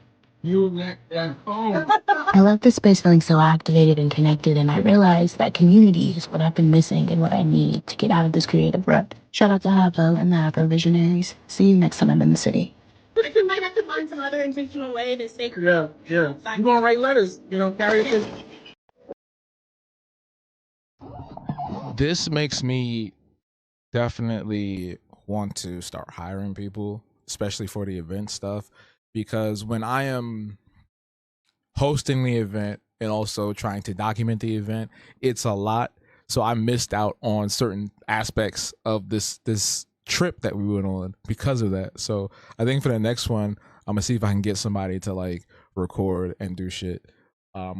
S2: You left that phone. I left this space feeling so activated and connected, and I realized that community is what I've been missing and what I need to get out of this creative rut. Shout out to Havo and the Afro Visionaries. See you next time I'm in the city. You might have to find some other intentional way to stay. Yeah. You're gonna write letters, carry it.
S1: This makes me definitely want to start hiring people, especially for the event stuff, because when I am hosting the event and also trying to document the event, it's a lot. So I missed out on certain aspects of this trip that we went on because of that. So I think for the next one, I'm gonna see if I can get somebody to like record and do shit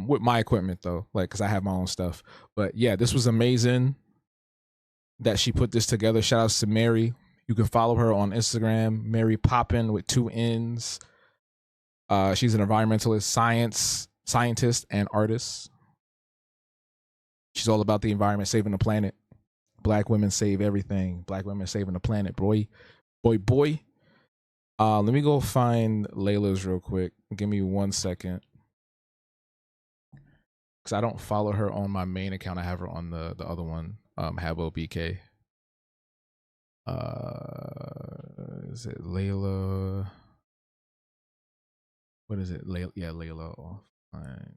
S1: with my equipment though, like because I have my own stuff. But yeah, this was amazing that she put this together. Shout outs to Mary. You can follow her on Instagram, Mary Poppin with 2 N's. She's an environmentalist, scientist, and artist. She's all about the environment, saving the planet. Black women save everything. Black women saving the planet, boy. Let me go find Layla's real quick. Give me 1 second. Because I don't follow her on my main account. I have her on the other one, Habo BK. Is it Layla? What is it? Layla, yeah, Layla offline.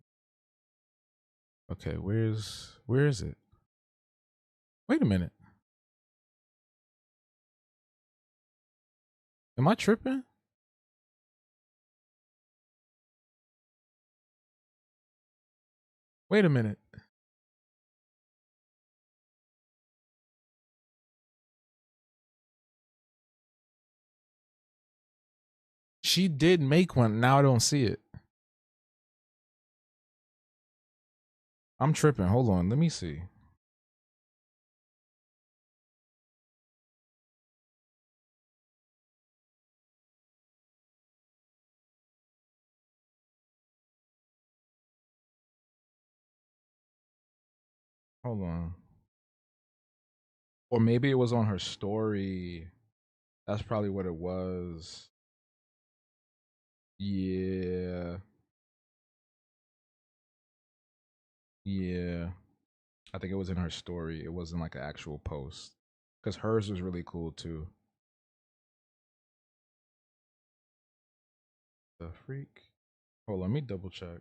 S1: Okay, where is it? Wait a minute. Am I tripping? Wait a minute. She did make one. Now I don't see it. I'm tripping. Hold on. Let me see. Hold on. Or maybe it was on her story. That's probably what it was. Yeah. Yeah. I think it was in her story. It wasn't like an actual post. Because hers was really cool too. The freak. Hold on, let me double check.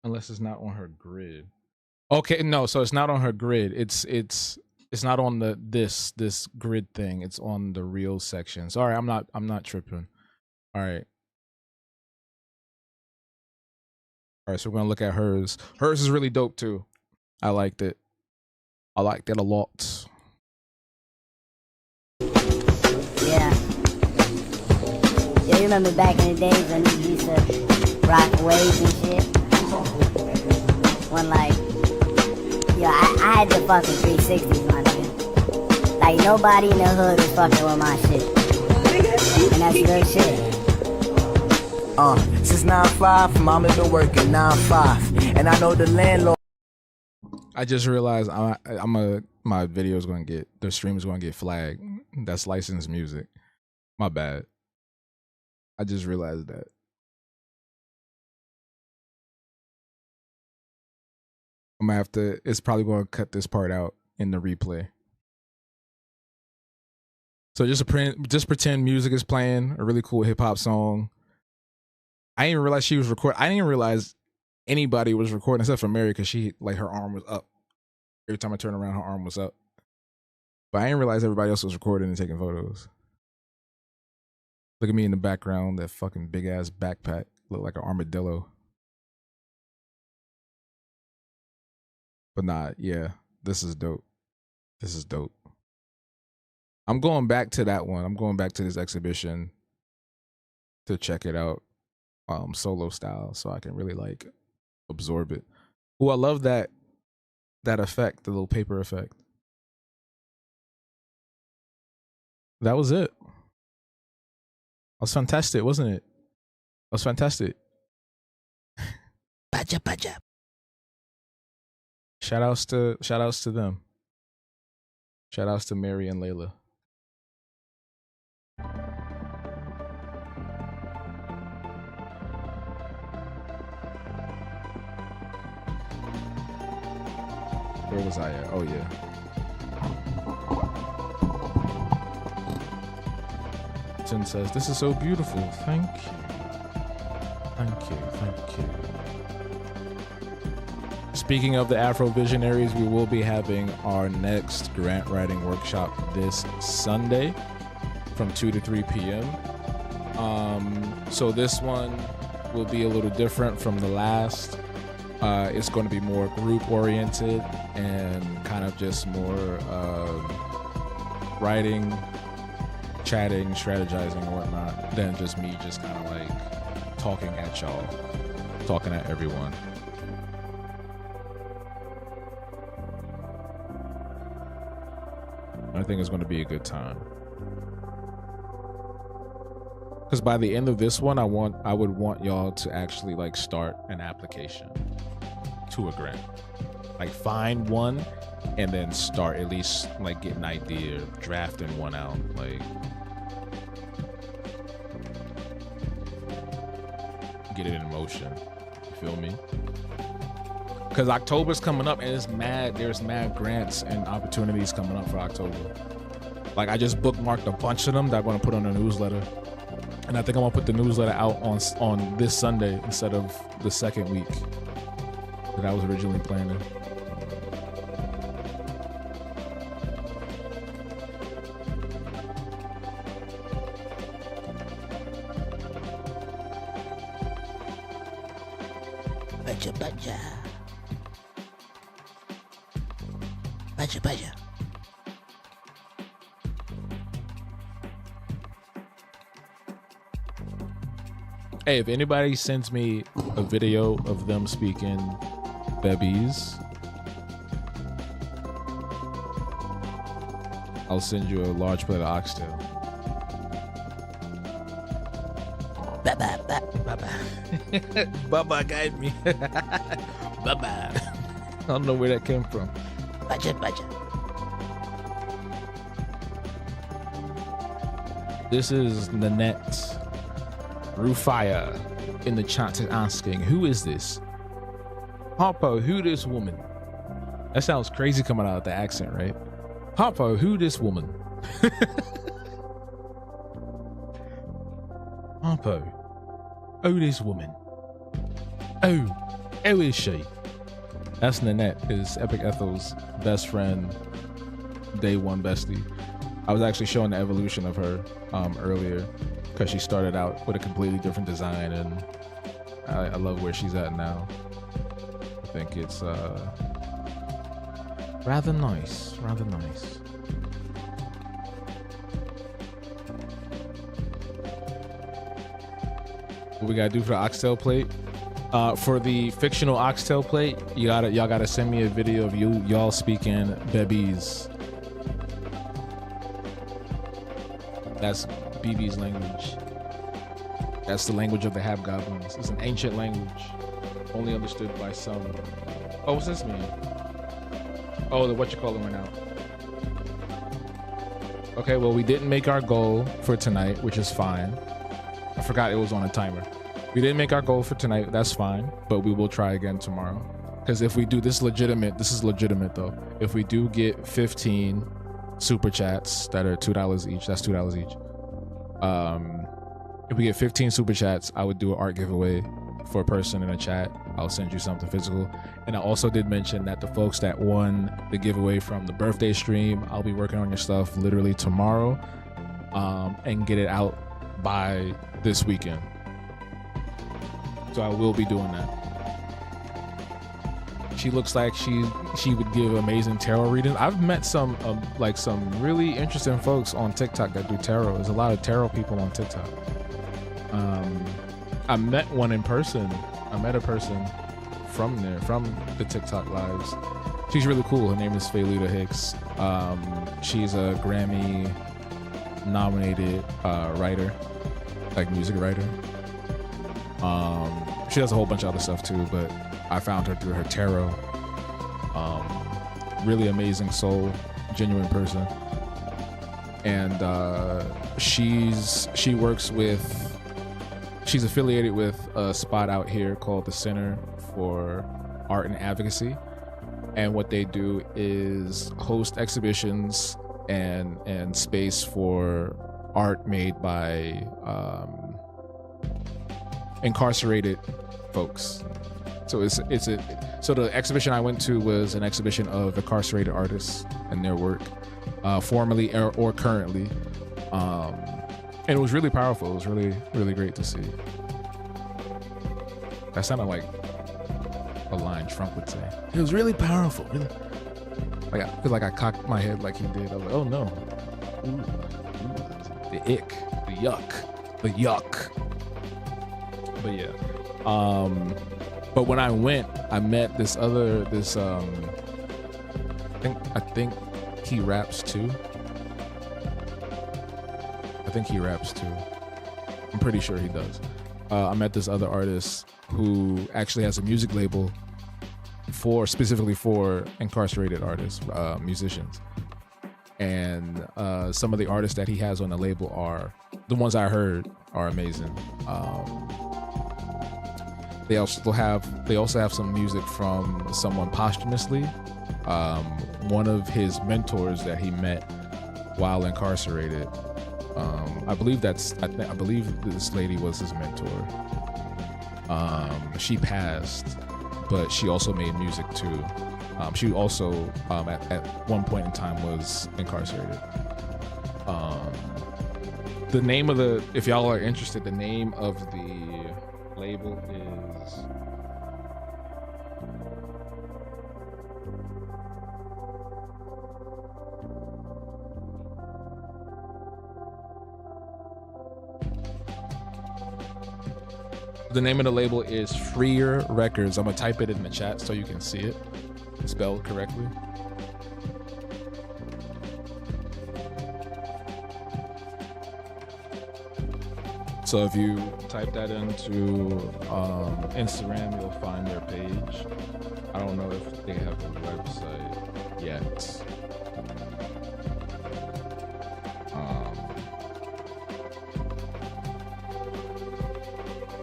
S1: Unless it's not on her grid. Okay, no, so it's not on her grid. It's not on the this grid thing. It's on the real section. Sorry, I'm not tripping. All right. All right, so we're gonna look at hers. Hers is really dope too. I liked it. I liked it a lot.
S3: Yeah. Yeah, you remember back in the days when you used to rock waves and shit? When like, yo, I had the fucking 360s, my nigga. Like nobody in the hood was fucking with my shit. And that's real shit.
S4: Since 9-5, mama been working 9-5, and I know the landlord.
S1: I just realized my video is gonna get, the stream is gonna get flagged. That's licensed music. My bad. I just realized that. I'm gonna have to. It's probably gonna cut this part out in the replay. So just pretend music is playing, a really cool hip hop song. I didn't even realize she was recording. I didn't even realize anybody was recording except for Mary, because she, like, her arm was up. Every time I turned around, her arm was up. But I didn't realize everybody else was recording and taking photos. Look at me in the background, that fucking big ass backpack. Look like an armadillo. But nah, yeah, this is dope. This is dope. I'm going back to that one. I'm going back to this exhibition to check it out. Solo style, so I can really like absorb it. Oh, I love that effect, the little paper effect. That was it. That was fantastic, wasn't it? That was fantastic.
S4: Baja.
S1: Shout outs to them. Shout outs to Mary and Layla. Where was I at? Oh yeah. Tin says, "This is so beautiful. Thank you. Thank you. Thank you." Speaking of the Afro Visionaries, we will be having our next grant writing workshop this Sunday from 2 to 3 p.m. So this one will be a little different from the last. It's going to be more group oriented and kind of just more writing, chatting, strategizing and whatnot than just me just kind of like talking at y'all, talking at everyone. I think it's going to be a good time. Because by the end of this one, I would want y'all to actually like start an application to a grant. Like find one and then start, at least like get an idea, drafting one out. Like get it in motion. You feel me? Because October's coming up and there's mad grants and opportunities coming up for October. Like I just bookmarked a bunch of them that I'm going to put on the newsletter. And I think I'm going to put the newsletter out on this Sunday instead of the second week that I was originally planning.
S4: Baja.
S1: Hey, if anybody sends me a video of them speaking Bebbies, I'll send you a large plate of oxtail. Baba guide me. Baba. I don't know where that came from.
S4: Baja.
S1: This is Nanette Rufaya in the chat asking, who is this? Harpo, who this woman? That sounds crazy coming out of the accent, right? Harpo, who this woman? Harpo, oh this woman. Oh, Who is she? That's Nanette, is Epic Ethel's best friend, day one bestie. I was actually showing the evolution of her earlier because she started out with a completely different design, and I love where she's at now. I think it's rather nice. What we gotta do for the oxtail plate? For the fictional oxtail plate, y'all gotta send me a video of y'all speaking Bebes. That's BB's language. That's the language of the Hobgoblins. It's an ancient language, only understood by some. Oh, what's this mean? Oh, the whatchamacallit went out. Okay, well, we didn't make our goal for tonight, which is fine. I forgot it was on a timer. We didn't make our goal for tonight. That's fine, but we will try again tomorrow. Because if we do this is legitimate though. If we do get 15 super chats that are $2 each, that's $2 each. If we get 15 super chats, I would do an art giveaway for a person in a chat. I'll send you something physical. And I also did mention that the folks that won the giveaway from the birthday stream, I'll be working on your stuff literally tomorrow, and get it out by this weekend. So I will be doing that. She looks like she would give amazing tarot readings. I've met some really interesting folks on TikTok that do tarot. There's a lot of tarot people on TikTok. I met one in person. I met a person from there, from the TikTok lives. She's really cool. Her name is Faylita Hicks. She's a Grammy nominated writer, like music writer. She does a whole bunch of other stuff too, but I found her through her tarot. Really amazing soul, genuine person. And she's affiliated with a spot out here called the Center for Art and Advocacy. And what they do is host exhibitions and space for art made by incarcerated folks. So so the exhibition I went to was an exhibition of incarcerated artists and their work, formerly or currently, and it was really powerful. It was really, really great to see. That sounded like a line Trump would say. It was really powerful. Really, I feel like I cocked my head like he did. I was like, oh no, ooh, the ick, the yuck. But yeah. But when I went, I met I think he raps too. I'm pretty sure he does. I met this other artist who actually has a music label specifically for incarcerated artists, musicians. And some of the artists that he has on the label are the ones I heard are amazing. They also have some music from someone posthumously. One of his mentors that he met while incarcerated. I believe this lady was his mentor. She passed, but she also made music too. She also at one point in time was incarcerated. The name of if y'all are interested, the name of the label is Freer Records. I'm gonna type it in the chat so you can see it spelled correctly. So if you type that into Instagram, you'll find their page. I don't know if they have a website yet.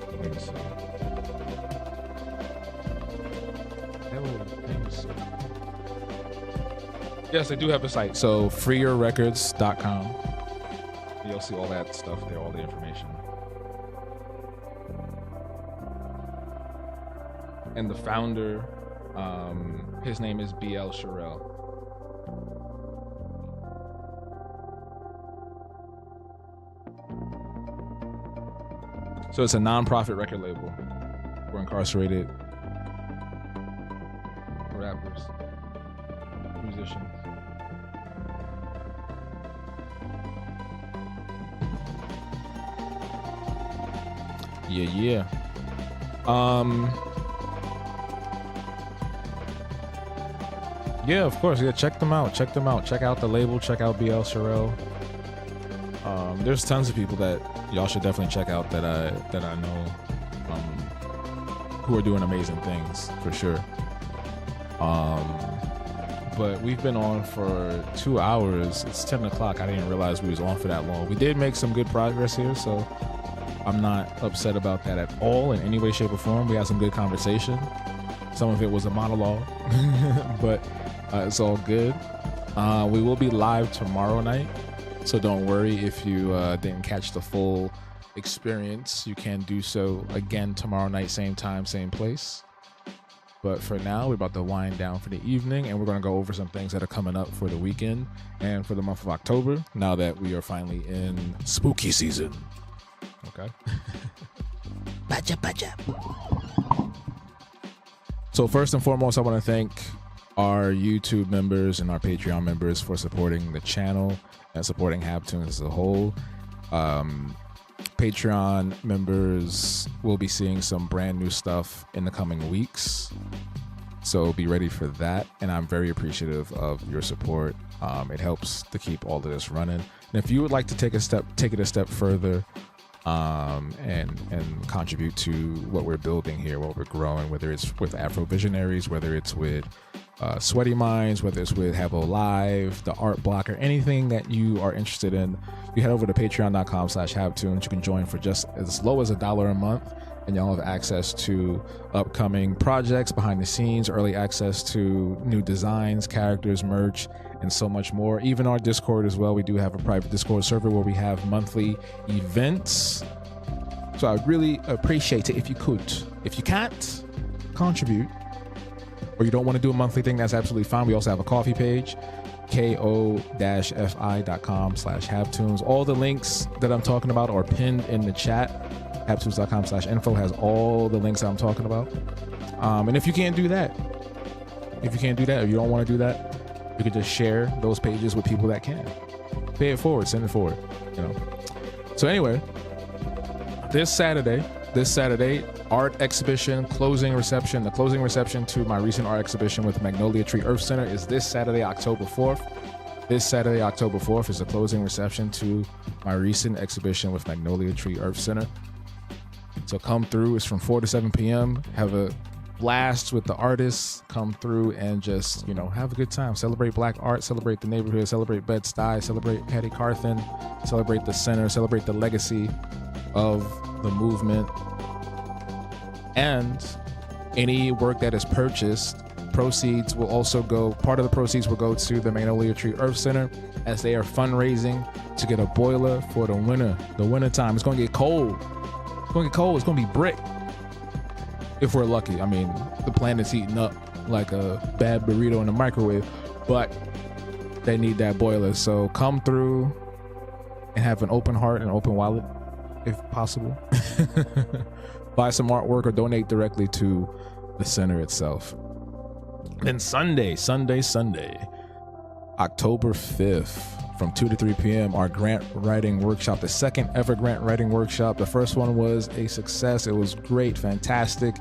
S1: Let me see. Yes, they do have a site. So freerrecords.com. You'll see all that stuff there, all the information. and the founder, his name is BL Sherrill. So it's a non-profit record label for incarcerated rappers, musicians. Yeah. Yeah, of course. Yeah, check them out. Check out the label. Check out BL Sherrill. There's tons of people that y'all should definitely check out that I know who are doing amazing things for sure. But we've been on for 2 hours. It's 10 o'clock. I didn't realize we was on for that long. We did make some good progress here, so I'm not upset about that at all in any way, shape, or form. We had some good conversation. Some of it was a monologue, but it's all good. We will be live tomorrow night, so don't worry if you didn't catch the full experience. You can do so again tomorrow night, same time, same place. But for now, we're about to wind down for the evening, and we're going to go over some things that are coming up for the weekend and for the month of October, now that we are finally in spooky season. Okay. So first and foremost, I want to thank our YouTube members and our Patreon members for supporting the channel and supporting Habtoons as a whole. Patreon members will be seeing some brand new stuff in the coming weeks, so be ready for that. And I'm very appreciative of your support. It helps to keep all of this running. And if you would like to take it a step further, and contribute to what we're building here, what we're growing, whether it's with Afro Visionaries, whether it's with Sweaty Minds, whether it's with Habo Live, the Art Blocker, anything that you are interested in, you head over to patreon.com/Habtoons. You can join for just as low as $1 a month, and y'all have access to upcoming projects, behind the scenes, early access to new designs, characters, merch, and so much more. Even our Discord as well. We do have a private Discord server where we have monthly events. So I'd really appreciate it if you could. If you can't contribute, or you don't want to do a monthly thing, that's absolutely fine. We also have a coffee page, ko-fi.com/Habtoons. All the links that I'm talking about are pinned in the chat. Habtoons.com/info has all the links I'm talking about. And if you can't do that, or you don't want to do that, you could just share those pages with people that can. Pay it forward, send it forward, So anyway, this Saturday, art exhibition closing reception. The closing reception to my recent art exhibition with Magnolia Tree Earth Center is this Saturday, October 4th. This Saturday, October 4th is the closing reception to my recent exhibition with Magnolia Tree Earth Center. So come through. It's from 4 to 7 p.m. Have a blast with the artists. Come through and just, have a good time. Celebrate Black art, celebrate the neighborhood, celebrate Bed-Stuy, celebrate Patty Carthen, celebrate the center, celebrate the legacy of the movement. And any work that is purchased, part of the proceeds will go to the Magnolia Tree Earth Center, as they are fundraising to get a boiler for the winter time. It's going to get cold. It's going to be brick. If we're lucky. I mean, the planet's heating up like a bad burrito in the microwave, but they need that boiler. So come through and have an open heart and open wallet, if possible. Buy some artwork or donate directly to the center itself. Then Sunday, October 5th, from 2 to 3 p.m., our grant writing workshop, the second ever grant writing workshop. The first one was a success. It was great, fantastic.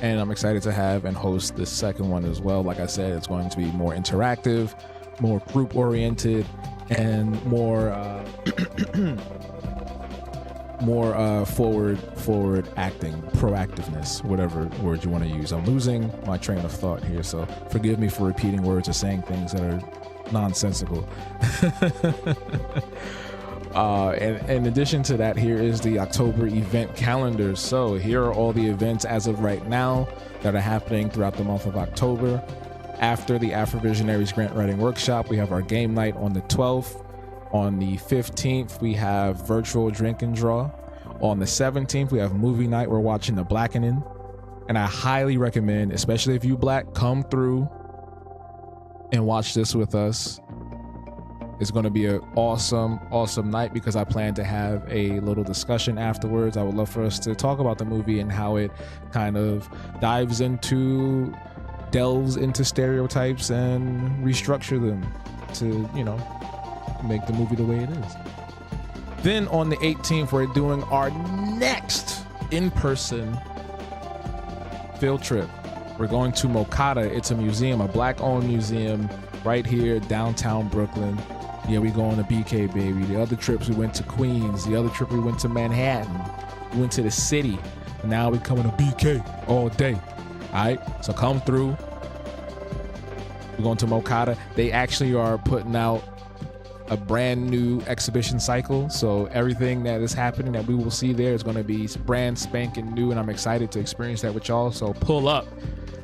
S1: And I'm excited to have and host the second one as well. Like I said, it's going to be more interactive, more group oriented, and more forward acting, proactiveness, whatever word you want to use. I'm losing my train of thought here, so forgive me for repeating words or saying things that are nonsensical. And in addition to that, here is the October event calendar. So here are all the events as of right now that are happening throughout the month of October. After the Afro Visionaries Grant Writing Workshop, we have our game night on the 12th. On the 15th, we have virtual drink and draw. On the 17th, we have movie night. We're watching The Blackening And I highly recommend, especially if you Black, come through and watch this with us. It's going to be an awesome night because I plan to have a little discussion afterwards. I would love for us to talk about the movie and how it kind of delves into stereotypes and restructure them to, make the movie the way it is. Then on the 18th, we're doing our next in-person field trip. We're going to Mokata. It's a museum, a Black-owned museum right here, downtown Brooklyn. Yeah, we going to BK, baby. The other trips, we went to Queens. The other trip, we went to Manhattan. We went to the city. And now we're coming to BK all day. All right? So come through. We're going to Mokata. They actually are putting out a brand new exhibition cycle. So everything that is happening that we will see there is going to be brand spanking new. And I'm excited to experience that with y'all. So pull up.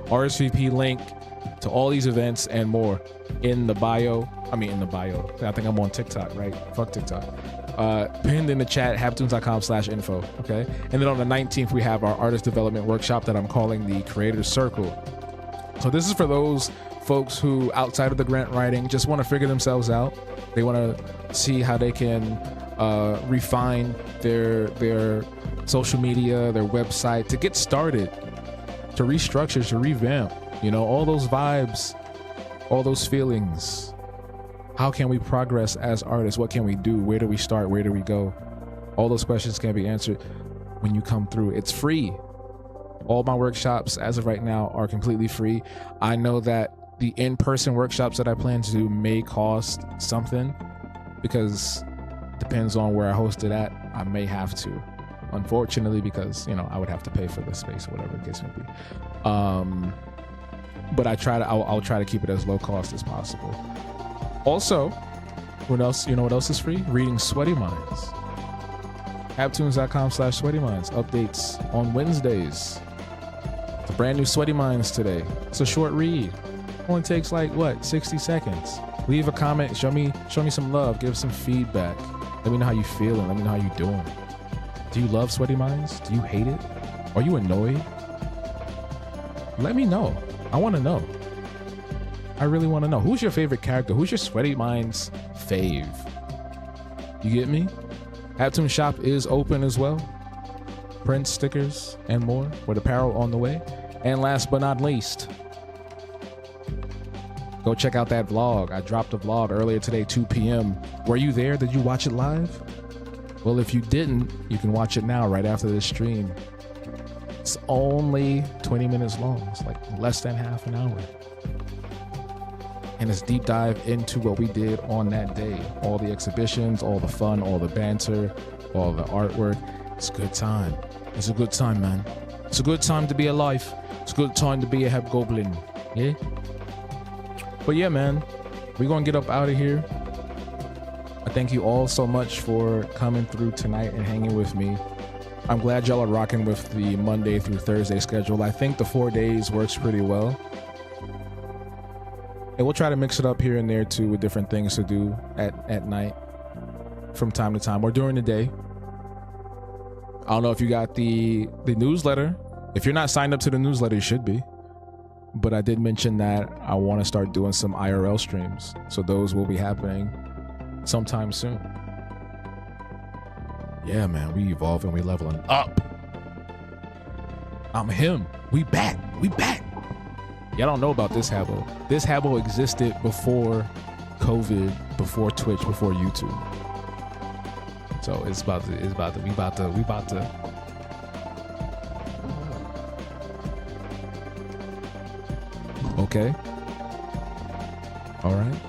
S1: RSVP link to all these events and more in the bio. I think I'm on TikTok, right? Fuck TikTok. Pinned in the chat, habtoons.com/info. Okay. And then on the 19th, we have our artist development workshop that I'm calling the Creators Circle. So this is for those folks who, outside of the grant writing, just want to figure themselves out. They want to see how they can refine their social media, their website, to get started, to restructure, to revamp, all those vibes, all those feelings. How can we progress as artists? What can we do? Where do we start? Where do we go? All those questions can be answered when you come through. It's free. All my workshops as of right now are completely free. I know that the in-person workshops that I plan to do may cost something because depends on where I host it at. I may have to, unfortunately, because I would have to pay for the space or whatever the case may be. But I'll try to keep it as low cost as possible. Also, what else? What else is free? Reading Sweaty Minds. Habtoons.com/Sweaty Minds. Updates on Wednesdays. It's a brand new Sweaty Minds today. It's a short read. Only takes 60 seconds. Leave a comment. Show me some love. Give some feedback. Let me know how you feeling. Let me know how you doing. Do you love Sweaty Minds? Do you hate it? Are you annoyed? Let me know. I want to know. I really want to know. Who's your favorite character? Who's your Sweaty Minds fave? You get me? Habtoon shop is open as well. Prints, stickers, and more with apparel on the way. And last but not least, go check out that vlog. I dropped a vlog earlier today, 2 p.m. Were you there? Did you watch it live? Well, if you didn't, you can watch it now right after this stream. It's only 20 minutes long. It's less than half an hour. And it's deep dive into what we did on that day. All the exhibitions, all the fun, all the banter, all the artwork. It's a good time. It's a good time, man. It's a good time to be alive. It's a good time to be a Hobgoblin. Yeah? But yeah, man, we're going to get up out of here. I thank you all so much for coming through tonight and hanging with me. I'm glad y'all are rocking with the Monday through Thursday schedule. I think the 4 days works pretty well. And we'll try to mix it up here and there too with different things to do at night from time to time or during the day. I don't know if you got the newsletter. If you're not signed up to the newsletter, you should be. But I did mention that I want to start doing some IRL streams. So those will be happening sometime soon. Yeah, man, we evolving, we leveling up. I'm him. We back. Y'all don't know about this Habbo. This Habbo existed before COVID, before Twitch, before YouTube. So we about to. Okay. All right.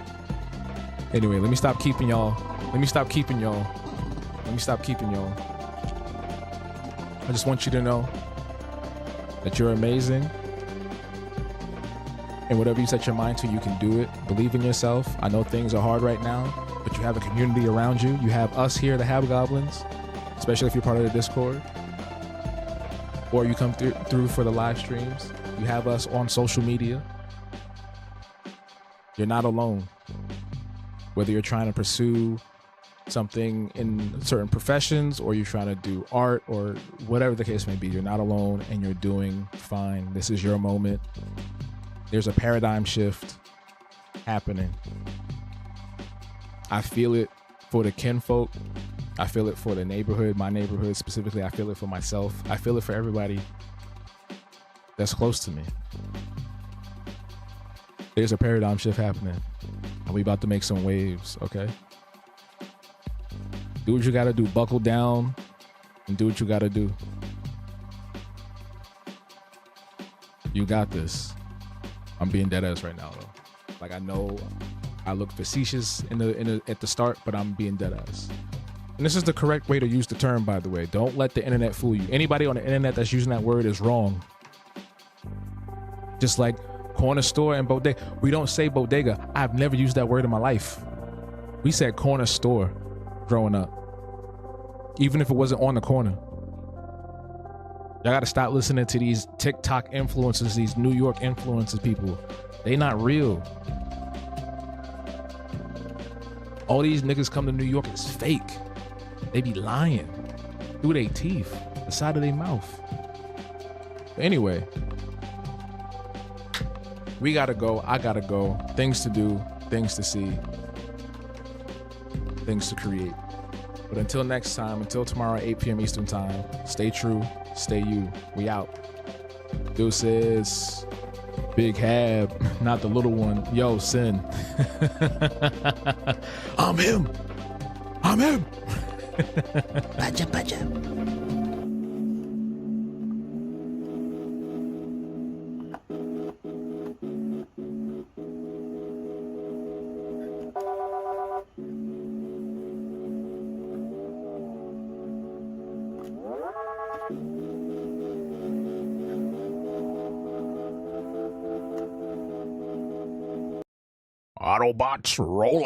S1: Anyway, let me stop keeping y'all. I just want you to know that you're amazing. And whatever you set your mind to, you can do it. Believe in yourself. I know things are hard right now, but you have a community around you. You have us here, the Habgoblins, especially if you're part of the Discord. Or you come through for the live streams. You have us on social media. You're not alone. Whether you're trying to pursue something in certain professions, or you're trying to do art, or whatever the case may be, you're not alone and you're doing fine. This is your moment. There's a paradigm shift happening. I feel it for the kinfolk. I feel it for the neighborhood, my neighborhood specifically. I feel it for myself. I feel it for everybody that's close to me. There's a paradigm shift happening, and we about to make some waves, okay? Do what you gotta do. Buckle down and do what you gotta do. You got this. I'm being dead ass right now, though. Like, I know I look facetious at the start, but I'm being dead ass. And this is the correct way to use the term, by the way. Don't let the internet fool you. Anybody on the internet that's using that word is wrong. Just like corner store and bodega. We don't say bodega. I've never used that word in my life. We said corner store growing up, even if it wasn't on the corner. Y'all gotta stop listening to these TikTok influencers, these New York influencers people. They not real. All these niggas come to New York, it's fake. They be lying through their teeth, the side of their mouth. But anyway, we gotta go. I gotta go. Things to do, things to see, things to create. But until next time, until tomorrow at 8 p.m. Eastern time, stay true, stay you. We out. Deuces. Big Hab, not the little one. Yo, Sin. I'm him. I'm him. Baja, baja. Autobots roll